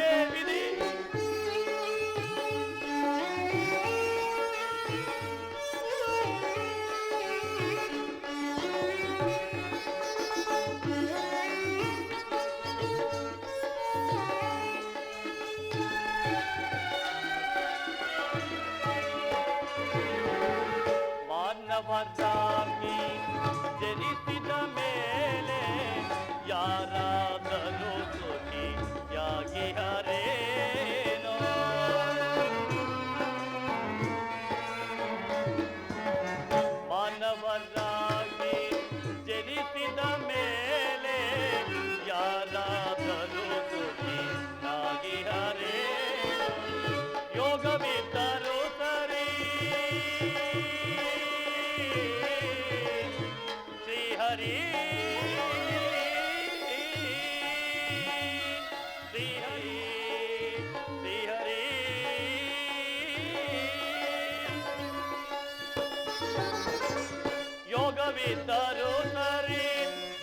ಏ ವಿಧಿ, ಮಾನವರಾಗಿ ಜನಿಸಿದ ಮೇಲೆ ಯಾರಾದರೂ ಸುಖಿಯಾಗಿ ಹರೇನೋ. ಮಾನವರಾಗಿ ಜನಿಸಿದ ಮೇಲೆ ಯಾರಾದರೂ ಸುಖಿಯಾಗಿ ಹರೇನೋ. ಯೋಗವಿದ್ದರೂ ಸರಿ ಶ್ರೀಹರಿ, ಶ್ರೀಹರಿ, ಶ್ರೀಹರಿ. ಯೋಗವಿದ್ದರೂ ಸರಿ,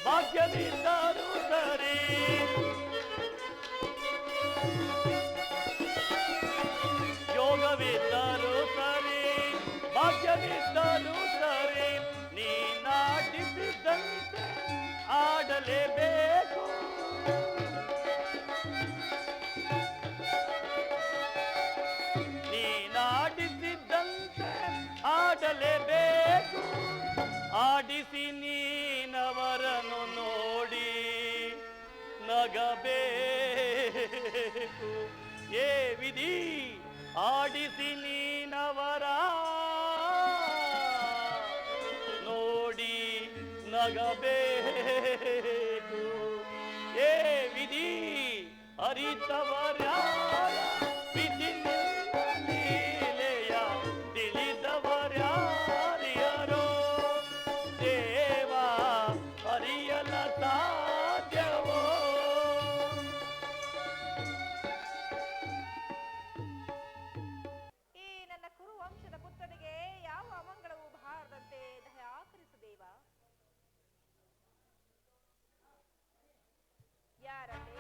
ಭಾಗ್ಯವಿದ್ದರೂ ಸರಿ, ಯೋಗವಿದ್ದರೂ ಸರಿ, ಭಾಗ್ಯವಿದ್ದರೂ ಸರಿ, ನೀನಾಡಿಸಿದಂತೆ ಆಡಲೇಬೇಕು. ನೀನಾಡಿಸಿದಂತೆ ಆಡಲೇಬೇಕು. ಆಡಿಸಿ ನೀನವರನ್ನು ನೋಡಿ ನಗಬೇಕು. ಏ ವಿಧಿ, ಆಡಿಸಿ ನೀನವರ ನೋಡಿ ನಗಬೇಕು. ಏ ವಿಧಿ, ಅರಿತವರ್ಯಾರ ವಿಧಿ ನಿನ್ನ ಲೀಲೆಯ, ತಿಳಿದವರ್ಯಾರಿಯರೋ ದೇವಾ, ಅರಿಯಲ ಸಾಧ್ಯವೋ. ಈ ನನ್ನ ಕುರುವಂಶದ ಪುತ್ರನಿಗೆ ಯಾವ ಅಮಂಗಳವೂ ಬಾರದಂತೆ ದಯಾಕರಿಸು ದೇವ. ಯಾರಲ್ಲಿ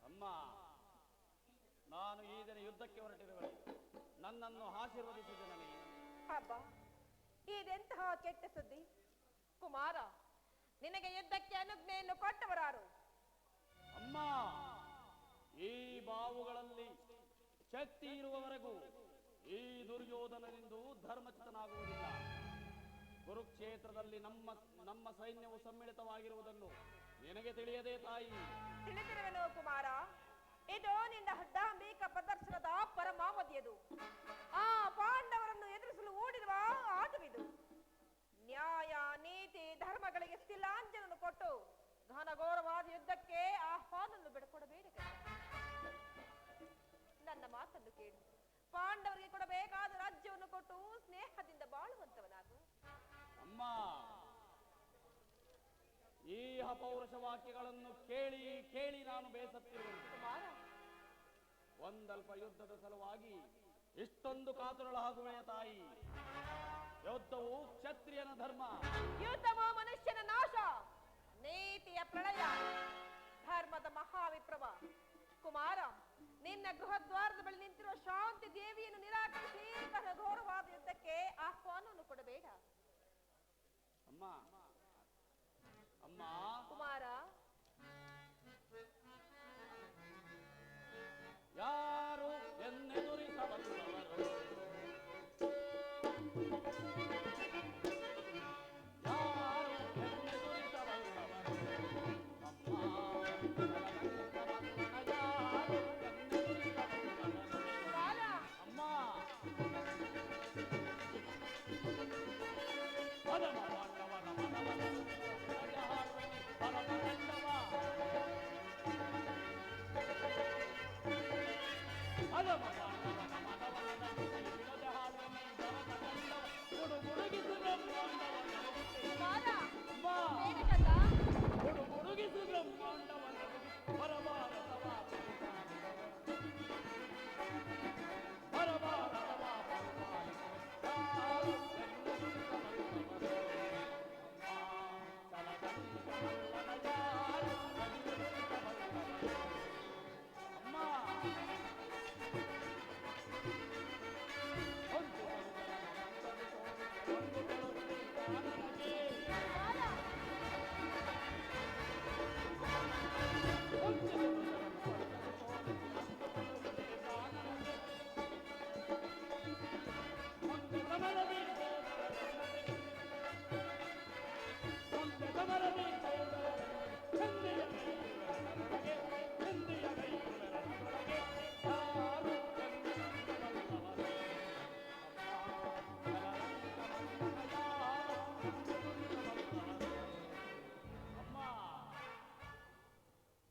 ಅಮ್ಮ, ನಾನು ಈ ದಿನ ಯುದ್ಧಕ್ಕೆ ಹೊರಟಿರುವೆ, ನನ್ನನ್ನು ಆಶೀರ್ವದಿಸು ಜನನಿ. ಹಬ್ಬ, ಇದೆಂತಹ ಕೆಟ್ಟ ಸುದ್ದಿ. ಕುಮಾರ, ನಿನಗೆ ಯುದ್ಧಕ್ಕೆ ಅನುಜ್ಞೆಯನ್ನು ಕೊಟ್ಟವರಾರು? ಅಮ್ಮ, ಈ ಬಾವುಗಳಲ್ಲಿ ಶಕ್ತಿ ಇರುವವರೆಗೂ ಈ ದುರ್ಯೋಧನನೆಂದು ಧರ್ಮಚ್ಯುತನಾಗುವುದಿಲ್ಲ. ಕುರುಕ್ಷೇತ್ರದಲ್ಲಿ ನಮ್ಮ ಸೈನ್ಯವು ಸಮ್ಮಿಳಿತವಾಗಿರುವುದನ್ನು ನಿನಗೆ ತಿಳಿಯದೇ ತಾಯಿ? ತಿಳಿದಿರುವೆನು ಕುಮಾರ. ಇದು ನಿನ್ನ ದಾಂಭಿಕ ಪ್ರದರ್ಶನದ ಪರಮಾವಧಿಯದು. ಆ ಪಾಂಡವರನ್ನು ಎದುರಿಸಲು ಓಡಿರುವ ಆಟವಿದು. ನ್ಯಾಯ, ನೀತಿ, ಧರ್ಮಗಳಿಗೆ ಸ್ಥಿಲಾಂಜಲನ್ನು ಕೊಟ್ಟು ಘನಘೋರವಾದ ಯುದ್ಧಕ್ಕೆ ಆಹ್ವಾನವನ್ನು ಬಿಡಕೊಡಬೇಡ. ನನ್ನ ಮಾತನ್ನು ಕೇಳು. ಪಾಂಡವರಿಗೆ ಕೊಡಬೇಕಾದ ರಾಜ್ಯವನ್ನು ಕೊಟ್ಟು ಸ್ನೇಹದಿಂದ ಬಾಳುವಂತವನಾಗು. ಅಮ್ಮ, ಈ ಅಪೌರುಷ ವಾಕ್ಯಗಳನ್ನು ಕೇಳಿ ಕೇಳಿ ನಾನು ಬೇಸತ್ತಿರುವೆ. ಕುಮಾರ, ಒಂದಲ್ಪ ಯುದ್ಧದ ಸಲುವಾಗಿ ಇಷ್ಟೊಂದು ಕಾತುರಳಾಗುವೆಯ ತಾಯಿ? ಯುದ್ಧವು ಕ್ಷತ್ರಿಯನ ಧರ್ಮ. ಯುದ್ಧವು ಮನುಷ್ಯನ ನಾಶ, ನೀತಿಯ ಪ್ರಳಯ, ಧರ್ಮದ ಮಹಾವಿಪ್ರವ. ಕುಮಾರ, ನಿನ್ನ ಗೃಹ ದ್ವಾರದ ಬಳಿ ನಿಂತಿರುವ ಶಾಂತಿ ದೇವಿಯನ್ನು ನಿರಾಕರಿಸಿ ಘೋರವಾದ ಯುದ್ಧಕ್ಕೆ ಆಹ್ವಾನವನ್ನು ಕೊಡಬೇಡ. ಅಮ್ಮ, ಅಮ್ಮ. ಕುಮಾರ, ಯಾರು ಎನ್ನೆದುರಿಸಬಲ್ಲವರು? ಯಾರು ಎನ್ನೆದುರಿಸಬಲ್ಲವರು? ಅಮ್ಮ, ಯಾರು ಎನ್ನೆದುರಿಸಬಲ್ಲವರು? ಕುಮಾರ, ಅಮ್ಮ, ಪರಮ ಪಾಂಡವನ ಮನವನ್ನು ರಾಜಹಾರುವನೆ ಪರಮ ಗಂಡವ. ಪರಮ ಪಾಂಡವನ ಮನವನ್ನ ಬಿಡದೆ ಹಾಡುವನೆ ಭರತ ಗಂಡವ. ಗುಡುಗುಡುಗಿಸು ಬ್ರಹ್ಮಾಂಡವನ್ನು. ಕುಮಾರ, ಅಮ್ಮ, ಏನು ಕಂದ? ಗುಡುಗುಡುಗಿಸು ಬ್ರಹ್ಮಾಂಡವನ್ನು ಪರಮಾರತವ ಪರಮಾರತವ ಯಾರು ಎನ್ನೆದುರಿಸಬಲ್ಲವರು? ಅಮ್ಮ,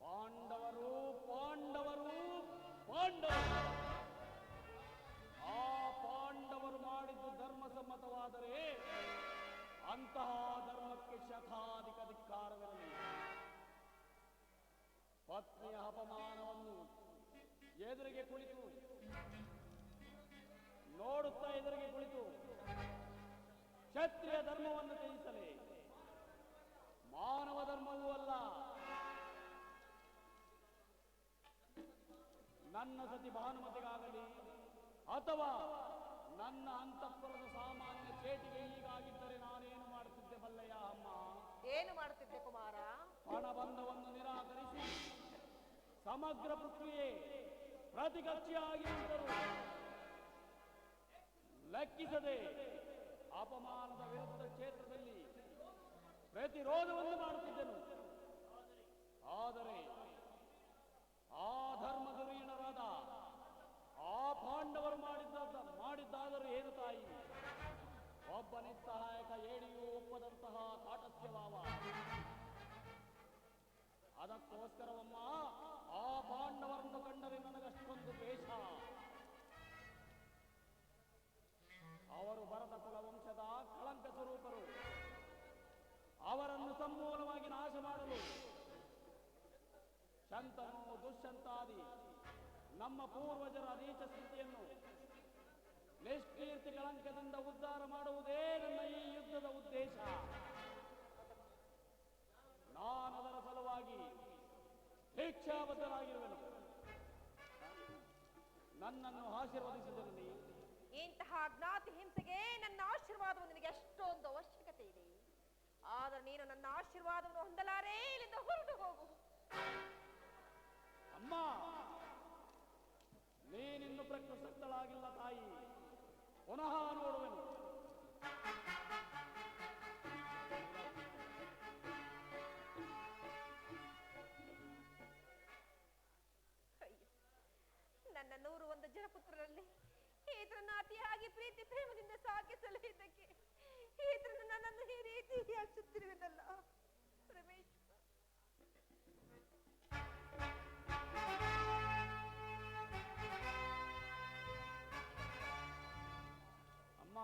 ಪಾಂಡವರು ಪಾಂಡವರು ಪಾಂಡವರು. ಆ ಪಾಂಡವರು ಮಾಡಿದ್ದು ಧರ್ಮಸಮ್ಮತವಾದರೆ ಅಂತಹ ಧರ್ಮಕ್ಕೆ ಶತಾಧಿಕ ಧಿಕ್ಕಾರವಿರಲಿಲ್ಲ. ಪತ್ನಿಯ ಅಪಮಾನವನ್ನು ಎದುರಿಗೆ ಕುಳಿತು ನೋಡುತ್ತಾ ಎದುರಿಗೆ ಕುಳಿತು ಕ್ಷತ್ರಿಯ ಧರ್ಮವನ್ನು ತ್ಯಜಿಸಲೇ ಮಾನವ ಧರ್ಮವೂ ಅಲ್ಲ. ನನ್ನ ಸತಿ ಭಾನುಮತಿಗಾಗಲಿ ಅಥವಾ ನನ್ನ ಅಂತಃಪುರದ ಸಾಮಾನ್ಯ ಚೇಟಿಗೆ ಹೀಗಾಗಿದ್ದರೆ ನಾನೇನು ಮಾಡುತ್ತಿದ್ದೆ ಬಲ್ಲೆಯ ಅಮ್ಮ? ಏನು ಮಾಡುತ್ತಿದ್ದೆ ಕುಮಾರ? ಹಣಬಂಧವನ್ನು ನಿರಾಕರಿಸಿ ಸಮಗ್ರ ಪ್ರಕ್ರಿಯೆ ಪ್ರತಿಕಕ್ಷಿಯಾಗಿ ನಿಂತರು ಲೆಕ್ಕಿಸದೆ ಅಪಮಾನದ ವಿರುದ್ಧ ಕ್ಷೇತ್ರದಲ್ಲಿ ಪ್ರತಿರೋಧವನ್ನು ಮಾಡುತ್ತಿದ್ದನು. ಆದರೆ ಆ ಧರ್ಮಧುರೀಣರಾದ ಆ ಪಾಂಡವರು ಮಾಡಿದ್ದಾದರೂ ಏನು ತಾಯಿ? ಒಬ್ಬ ನಿಸ್ಸಹಾಯಕ ಏಡಿಯೂ ಒಪ್ಪದಂತಹ ಕಾಟಸ್ಥ್ಯಭಾವ. ಅದಕ್ಕೋಸ್ಕರವಮ್ಮ ಆ ಪಾಂಡವರನ್ನು ಕಂಡರೆ ನನಗಷ್ಟೊಂದು ದ್ವೇಷ. ಅವರು ಭರತ ಕುಲ ವಂಶದ ಕಳಂಕ ಸ್ವರೂಪರು. ಅವರನ್ನು ಸಮೂಲವಾಗಿ ನಾಶ ಮಾಡಲು ಶಂತನು ದುಷ್ಯಂತಾದಿ ನಮ್ಮ ಪೂರ್ವಜರ ನೀಚ ಸ್ಥಿತಿಯನ್ನು ನಿಷ್ಕೀರ್ತಿ ಕಳಂಕದಿಂದ ಉದ್ಧಾರ ಮಾಡುವುದೇ ನನ್ನ ಈ ಯುದ್ಧದ ಉದ್ದೇಶ. ನಾನದರ ಸಲುವಾಗಿ ಭಿಕ್ಷಾಬದ್ಧನಾಗಿರುವೆನು. ನನ್ನನ್ನು ಆಶೀರ್ವದಿಸಿದರು ನೀ. ಇಂತಹ ಜ್ಞಾತಿ ಹಿಂಸೆಗೆ ನನ್ನ ಆಶೀರ್ವಾದವು ನಿನಗೆ ಎಷ್ಟೊಂದು ಅವಶ್ಯಕತೆ ಇದೆ. ಆದರೆ ನೀನು ನನ್ನ ಆಶೀರ್ವಾದವನ್ನು ಹೊಂದಲಾರೆ. ಇಲ್ಲಿಂದ ಹೊರಟು ಹೋಗು. ಅಮ್ಮ, ನೀನಿನ್ನು ಪ್ರಕೃಷ್ಟಳಾಗಿಲ್ಲ ತಾಯಿ. ಪುನಃ ನೋಡುವೆನು. ನನ್ನ 101 ಜನಪುತ್ರರಲ್ಲಿ ಈತನನ್ನು ಅತಿಯಾಗಿ ಪ್ರೀತಿ ಪ್ರೇಮದಿಂದ ಸಾಕಿಸಲು ಇದಕ್ಕೆ ಈತನನ್ನು ನನ್ನನ್ನು ಈ ರೀತಿ ಹಚ್ಚುತ್ತಿರುವೆನಲ್ಲ ರಮೇಶ್. ಅಮ್ಮ,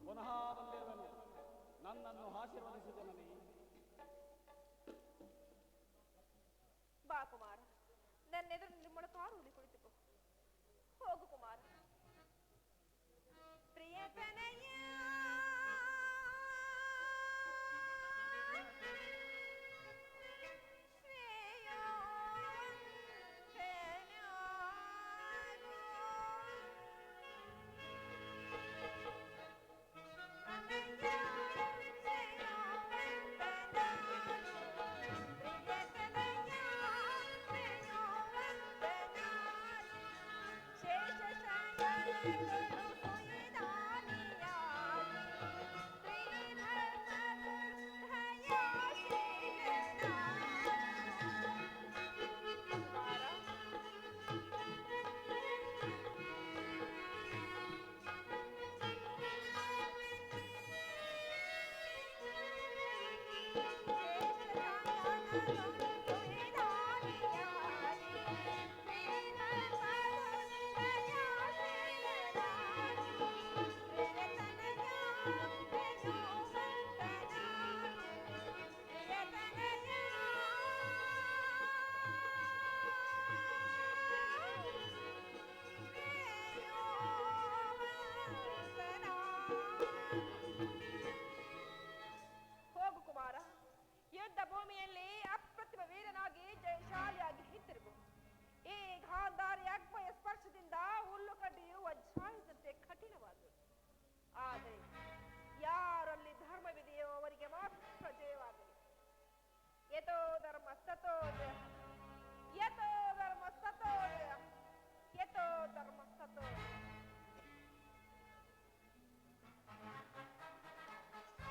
ಪುನಃ ಬಂದಿರುವೆನು. ಹೋಗು ಕುಮಾರ. ಪ್ರಿಯತನಯ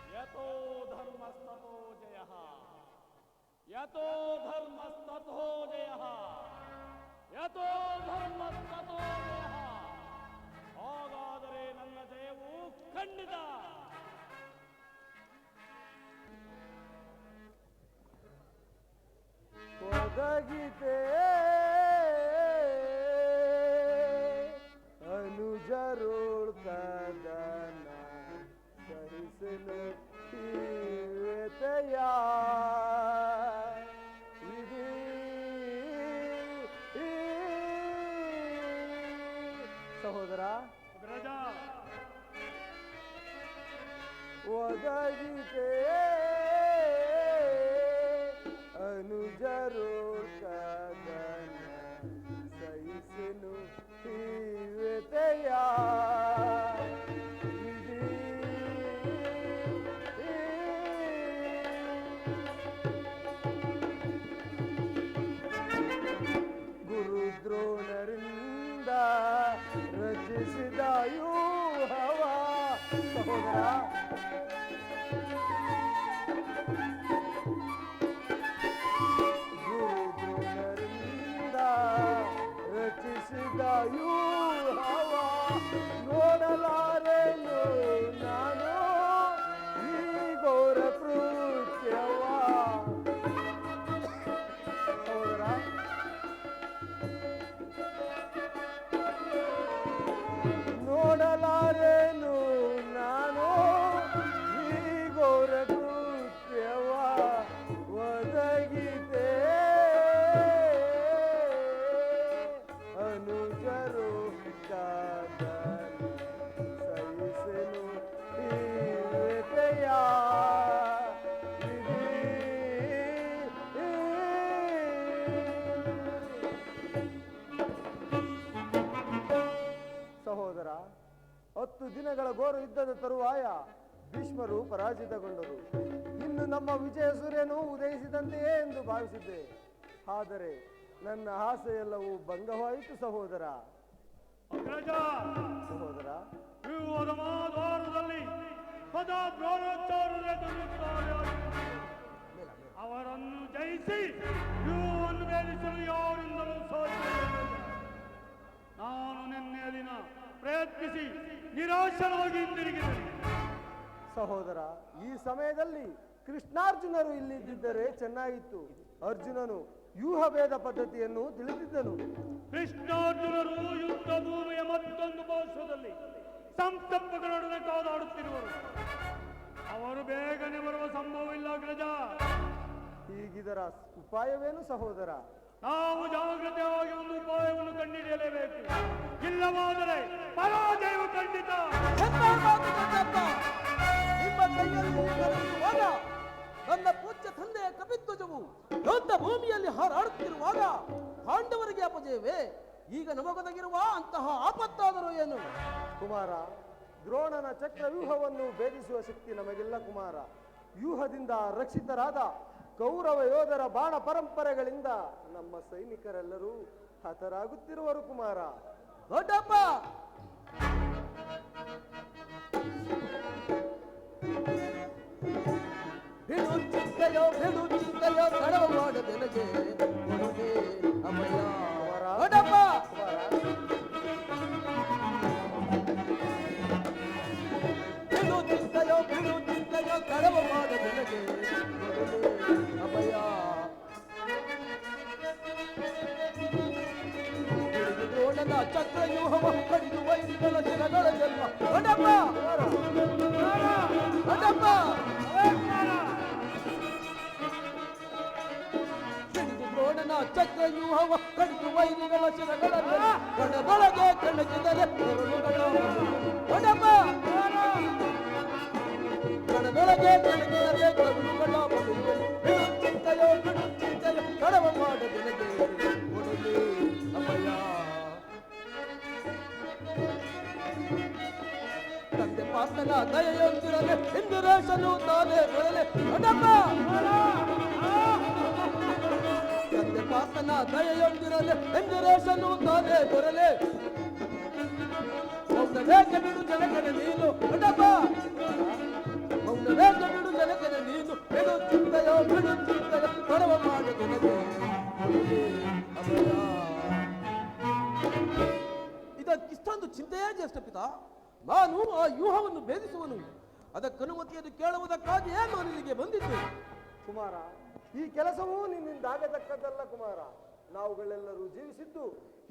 ಯತೋ ಧರ್ಮಸ್ತಥೋ ಜಯಃ, ಯತೋ ಧರ್ಮಸ್ತಥೋ ಜಯಃ, ಯತೋ ಧರ್ಮಸ್ತಥೋ ಜಯಃ. ಹಾಗಾದರೆ ನನ್ನ ಜಯವು ಖಂಡಿತ. ಒದಗಿತೆ ಅನುಜರೋಳ್ ಕದನ ಸಹಿಸಲು ತೀವ್ರತೆಯ ಸಹೋದರ ಒದಗಿತೆ ಅನುಜರೋಳ್ ಕದನ ಸಹಿಸಲು ತೀವ್ರತೆಯ ದ್ರೋಣರಿಂದ ರಚಿಸಿದ ಯೂಹವ ಸಹೋದರ ಗುರುದ್ರೋಣರಿಂದ ರಚಿಸಿದ ಯೂಹವ ನೋಡಲಾರೆನು ನಾನು ಈ ಘೋರ ಕೃತ್ಯವ ಸಹೋದರ ನೋಡಲಾರೆನು ನಾನು ಈ ಘೋರ ಕೃತ್ಯವ ಒದಗಿದೆ ಅನುಜರು ಕಾದನು ಸಹಿಸಲು ತೀವ್ರತೆಯ ಸಹೋದರ, 10 ದಿನಗಳ ಘೋರ ಯುದ್ಧದ ತರುವಾಯ ಭೀಷ್ಮರು ಪರಾಜಿತಗೊಂಡರು. ಇನ್ನು ನಮ್ಮ ವಿಜಯ ಸೂರ್ಯನು ಉದಯಿಸಿದಂತೆಯೇ ಎಂದು ಭಾವಿಸಿದ್ದೆ. ಆದರೆ ನನ್ನ ಆಸೆಯೆಲ್ಲವೂ ಭಂಗವಾಯಿತು ಸಹೋದರ. ಸಹೋದರ, ಅವರನ್ನು ಜಯಿಸಿ ವ್ಯೂಹವನ್ನು ಭೇದಿಸಲು ಯಾರಿಂದಲೂ ಸಾಧ್ಯವಿಲ್ಲ. ನಾನು ನಿನ್ನೆ ದಿನ ಪ್ರಯತ್ನಿಸಿ ನಿರಾಶನಾಗಿ ಹಿಂದಿರುಗಿದ್ದೇನೆ. ಸಹೋದರ, ಈ ಸಮಯದಲ್ಲಿ ಕೃಷ್ಣಾರ್ಜುನರು ಇಲ್ಲಿದ್ದರೆ ಚೆನ್ನಾಗಿತ್ತು. ಅರ್ಜುನನು ವ್ಯೂಹ ಭೇದ ಪದ್ಧತಿಯನ್ನು ತಿಳಿದಿದ್ದನು. ಕೃಷ್ಣಾರ್ಜುನರು ಯುದ್ಧ ಭೂಮಿಯ ಮತ್ತೊಂದು ಪಾರ್ಶ್ವದಲ್ಲಿ ಸಂತಪ್ಪಗಳೊಡನೆ ಕಾದಾಡುತ್ತಿರುವರು. ಅವರು ಬೇಗನೆ ಬರುವ ಸಂಭವವಿಲ್ಲ ಅಗ್ರಜ. ಹೀಗಿದರ ಉಪಾಯವೇನು ಸಹೋದರ? ನಾವು ಜಾಗ್ರತೆಯಾಗಿ ಒಂದು ಉಪಾಯವನ್ನು ಕಂಡುಹಿಡಿಯಲೇಬೇಕು. ಇಲ್ಲ ಇಲ್ಲವಾದರೆ ಪರಾಜಯವು ಖಂಡಿತ. ನಿಮ್ಮ ಕೈಯಲ್ಲಿ ಇರುವಾಗ ನನ್ನ ಪೂಜ್ಯ ತಂದೆಯ ಕಪಿಧ್ವಜವು ದೊಡ್ಡ ಭೂಮಿಯಲ್ಲಿ ಹಾರಾಡುತ್ತಿರುವಾಗ ಪಾಂಡವರಿಗೆ ಅಪಜಯವೇ? ಈಗ ನಮಗೊದಗಿರುವ ಅಂತಹ ಆಪತ್ತಾದರೂ ಏನು? ಕುಮಾರ, ದ್ರೋಣನ ಚಕ್ರವ್ಯೂಹವನ್ನು ಭೇದಿಸುವ ಶಕ್ತಿ ನಮಗಿಲ್ಲ ಕುಮಾರ. ವ್ಯೂಹದಿಂದ ರಕ್ಷಿತರಾದ ಕೌರವ ಯೋಧರ ಬಾಣ ಪರಂಪರೆಗಳಿಂದ ನಮ್ಮ ಸೈನಿಕರೆಲ್ಲರೂ ಹತರಾಗುತ್ತಿರುವರು ಕುಮಾರ. ದೊಡ್ಡಪ್ಪ, ಬಿಡು ಚಿಂತೆಯೋ ತಡವ ಮಾಡದೆನಗೆ ಕೊಡುಗೆ ಅಮಯ. ದೊಡ್ಡಪ್ಪ, ಬಿಡು ಚಿಂತೆಯೋ ತಡವ ಮಾಡದೆನಗೆ ಕೊಡುಗೆ ಅಮಯ. ದ್ರೋಣನ ಚಕ್ರವ್ಯೂಹವ ಕಡಿದು ವೈರಿಗಳ ಶಿರಗಳನ್ನೆಲ್ಲ ದೊಡ್ಡಪ್ಪ ದ್ರೋಣನ ಚಕ್ರವ್ಯೂಹವ ಕಡಿದು ವೈರಿಗಳ ಶಿರಗಳನ್ನೆಲ್ಲ ಕಣದೊಳಗೆ ಕಣಕಿದರೆ ದೊಡ್ಡಪ್ಪ ಕಣದೊಳಗೆ ಕಣಕಿದರೆ ಕರುಳುಗಳ ಚಿಂತೆಯೋ ಕಡವ ಮಾಡದೆನಗೆ ಕೊಡಲಿ ಅಮಯ. ತಂದೆ ಪಾತನ ದಯೆಯೊಂದಿರಲೆ ಇಂದಿರೇಶನು ತಾನೇ ಬರಲೆ ದೊಡ್ಡಪ್ಪ. ತಂದೆ ಪಾತನ ದಯೆಯೊಂದಿರಲೆ ಇಂದಿರೇಶನು ತಾನೇ ಬರಲೆ. ಮೌನವೇಗ ಬಿಡು ಜನಕನೆ ನೀನು ದೊಡ್ಡಪ್ಪ, ಮೌನವೇಗ ಬಿಡು ಜನಕನೆ ನೀನು. ಬಿಡು ಚಿಂತೆಯೋ ಕಡವ ಮಾಡದೆನಗೆ ಅಮಯ. ಇದಕ್ಕಿಷ್ಟೊಂದು ಚಿಂತೆಯೇ ಜ್ಯೇಷ್ಠ ಪಿತ. ನಾನು ಆ ವ್ಯೂಹವನ್ನು ಭೇದಿಸುವನು. ಅದಕ್ಕನುಮತಿಯನ್ನು ಕೇಳುವುದಕ್ಕಾಗಿಯೇ ನಾನು ಇಲ್ಲಿಗೆ ಬಂದಿದ್ದೆ. ಕುಮಾರ, ಈ ಕೆಲಸವೂ ನಿನ್ನಿಂದಾಗತಕ್ಕದ್ದಲ್ಲ ಕುಮಾರ. ನಾವುಗಳೆಲ್ಲರೂ ಜೀವಿಸಿದ್ದು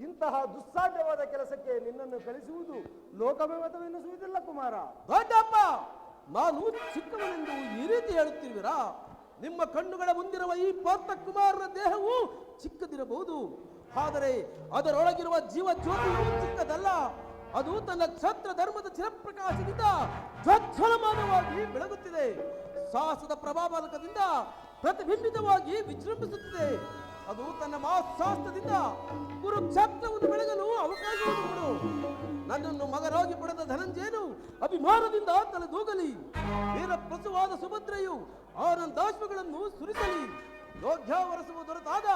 ಇಂತಹ ದುಸ್ಸಾಧ್ಯವಾದ ಕೆಲಸಕ್ಕೆ ನಿನ್ನನ್ನು ಕಳಿಸುವುದು ಲೋಕಮೇವತವೆನ್ನಿಸುವುದಿಲ್ಲ ಕುಮಾರ. ದೊಡ್ಡಪ್ಪ, ನಾನು ಚಿಕ್ಕವನೆಂದು ಈ ರೀತಿ ಹೇಳುತ್ತಿರುವಿರಾ? ನಿಮ್ಮ ಕಣ್ಣುಗಳ ಮುಂದಿರುವ ಈ ಪಾರ್ಥ ಕುಮಾರನ ದೇಹವು ಚಿಕ್ಕದಿರಬಹುದು, ಆದರೆ ಅದರೊಳಗಿರುವ ಜೀವ ಜ್ಯೋತಿಯು ಚಿಕ್ಕದಲ್ಲ. ಅದು ತನ್ನ ಕ್ಷತ್ರ ಧರ್ಮದ ಚಿರಪ್ರಕಾಶದಿಂದ ಜ್ವಜ್ವಲಮಾನವಾಗಿ ಬೆಳಗುತ್ತಿದೆ. ಸಾಹಸದ ಪ್ರಭಾವಲಕದಿಂದ ಪ್ರತಿಬಿಂಬಿತವಾಗಿ ವಿಜೃಂಭಿಸುತ್ತಿದೆ. ಅದು ತನ್ನ ಮಹಾಶಾಸ್ತ್ರದಿಂದ ಕುರುಕ್ಷೇತ್ರವನ್ನು ಬೆಳಗಲು ಅವಕಾಶವನ್ನು ನನ್ನನ್ನು ಮಗನಾಗಿ ಪಡೆದ ಧನಂಜಯನು ಅಭಿಮಾನದಿಂದ ತಲೆದೂಗಲಿ. ವೀರ ಪ್ರಸುವಾದ ಸುಭದ್ರೆಯು ಆನಂದಾಶ್ವಗಳನ್ನು ಸುರಿಸಲಿ. ಲೋಧ್ಯಾವರಸುವ ದೊರೆತಾಗ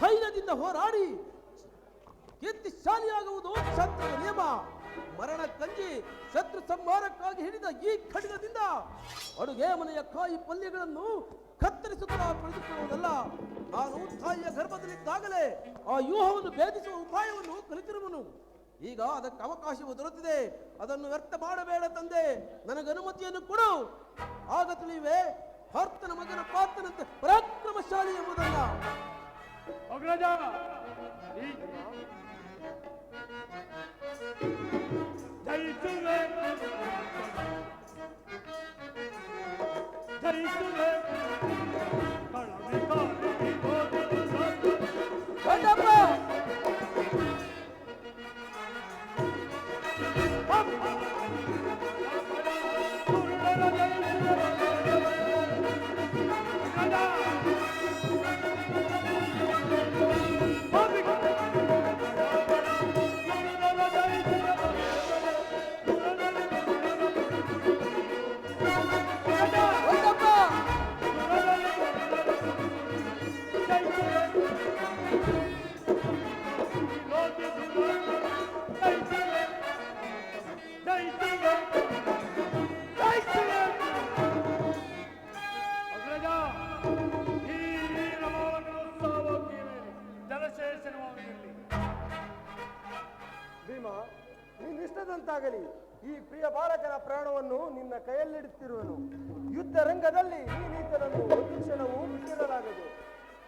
ಧೈರ್ಯದಿಂದ ಹೋರಾಡಿ ಕೀರ್ತಿಶಾಲಿಯಾಗುವುದು ಕ್ಷತ್ರದ ನಿಯಮ. ಮರಣ ಕಂಜಿ ಶತ್ರು ಸಂಹಾರಕ್ಕಾಗಿ ಹಿಡಿದ ಈ ಖಡ್ಗದಿಂದ ಅಡುಗೆ ಮನೆಯ ಕಾಯಿ ಪಲ್ಯಗಳನ್ನು ಕತ್ತರಿಸುತ್ತಾ ಪಡೆದುಕೊಳ್ಳುವುದಲ್ಲ. ನಾನು ತಾಯಿಯ ಗರ್ಭದಲ್ಲಿದ್ದಾಗಲೇ ಆ ವ್ಯೂಹವನ್ನು ಭೇದಿಸುವ ಉಪಾಯವನ್ನು ಕಲಿತಿರುವನು. ಈಗ ಅದಕ್ಕೆ ಅವಕಾಶವು ದೊರೆತಿದೆ. ಅದನ್ನು ವ್ಯರ್ಥ ಮಾಡಬೇಡ ತಂದೆ, ನನಗೆ ಅನುಮತಿಯನ್ನು ಕೊಡು. ಆಗ ತಿಳಿಯುವೆ ಭರ್ತನ ಮಗನ ಪಾತ್ರನಂತೆ ಪರಾಕ್ರಮಶಾಲಿ ಎಂಬುದಲ್ಲ. ಅಗ್ರಜ, ಜಯಿಸುವೆ ಜಯಿಸುವೆ ದೊಡ್ಡಪ್ಪ, ಭೀಮ, ನಿನ್ನಿಷ್ಟದಂತಾಗಲಿ. ಈ ಪ್ರಿಯ ಬಾಲಕನ ಪ್ರಾಣವನ್ನು ನಿನ್ನ ಕೈಯಲ್ಲಿಡುತ್ತಿರುವನು. ಯುದ್ಧ ರಂಗದಲ್ಲಿ ನೀನೀತನನ್ನು ಒಂದು ಕ್ಷಣವೂ ಬಿಟ್ಟಿರಲಾಗದು.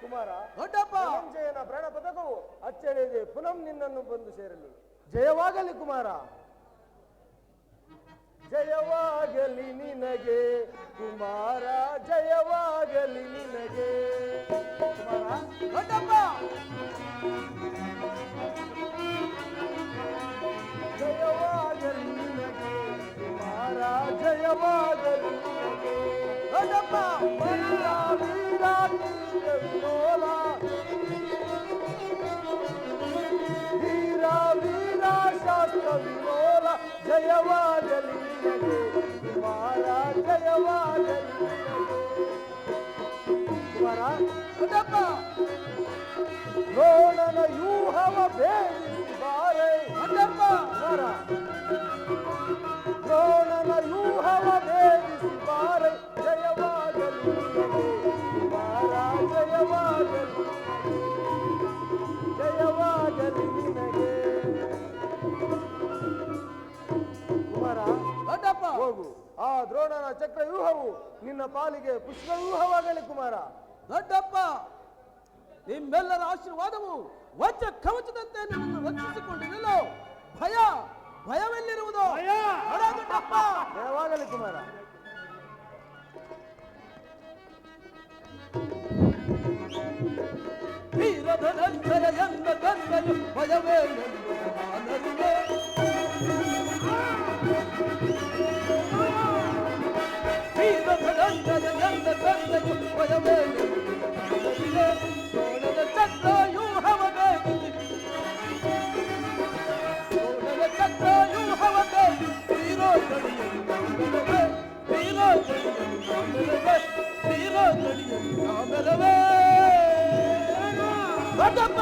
ಕುಮಾರ, ಧನಂಜಯನ ಪ್ರಾಣ ಪದಕವು ಅಚ್ಚಳಿಯದೆ ಪುನಃ ನಿನ್ನನ್ನು ಬಂದು ಸೇರಲಿ. ಜಯವಾಗಲಿ ಕುಮಾರ, ಜಯವಾಗಲಿ ನಿನಗೆ ಕುಮಾರ, ಜಯವಾಗಲಿ ನಿನಗೆ ಕುಮಾರ. ಜಯವಾಗಲಿ ನಿನಗೆ. ದೊಡ್ಡಪ್ಪ ವೀರ ವೀರ ವೀರ ವಿನೋಲ ವೀರ ವೀರ ಶಾಸ್ತ್ರ ವಿನೋಲ ಜಯವಾಗಲಿ ನಿನಗೆ ಕುಮಾರ ಜಯವಾಗಲಿ ನಿನಗೆ. ಕುಮಾರ ದೊಡ್ಡಪ್ಪ ದ್ರೋಣನ ಯೂಹವ ಭೇದಿಸಿ ಬಾರೆ. ದೊಡ್ಡಪ್ಪ ಕುಮಾರ ದ್ರೋಣನ ಯೂಹವ ಭೇದಿಸಿ ಬಾರೆ ಜಯವಾಗಲಿ ನಿನಗೆ ಕುಮಾರ ಜಯವಾಗಲಿ ಜಯವಾಗಲಿ ನಿನಗೆ. ಕುಮಾರ ದೊಡ್ಡಪ್ಪ ಹೋಗು, ಆ ದ್ರೋಣನ ಚಕ್ರ ವ್ಯೂಹವು ನಿನ್ನ ಪಾಲಿಗೆ ಪುಷ್ಪ ವ್ಯೂಹವಾಗಲಿ ಕುಮಾರ. ದೊಡ್ಡಪ್ಪ ನಿಮ್ಮೆಲ್ಲರ ಆಶೀರ್ವಾದವು ವಜ್ರ ಕವಚದಂತೆ ನಿನ್ನನ್ನು ರಕ್ಷಿಸಿಕೊಂಡಿರಲು ಭಯವೆಲ್ಲಿರುವುದು? ನಡ ದೊಡ್ಡಪ್ಪ. ಜಯವಾಗಲಿ ಕುಮಾರ. ವೀರಧನಂಜಯ ಎಂದ ತಂದೆಯು ಭಯವೇ ನಾನರಿಯೇ. ವೀರಧನಂಜಯ ಎಂದ ತಂದೆಯು ಭಯವೇ ನಾನರಿಯೇ. ದ್ರೋಣನ ಚಕ್ರ ವ್ಯೂಹವ ಭೇದಿಸಿ ದ್ರೋಣನ ಚಕ್ರ ವ್ಯೂಹವ ಭೇದಿಸಿ ವೀರೋಧನಿಯನ್ನು ನಾಮೆಲವೇ ವೀರೋಧನಿಯನ್ನು ನಾಮೆಲವೇ ವೀರೋಧನಿಯನ್ನು ನಾಮೆಲವೇ. ದೊಡ್ಡಪ್ಪ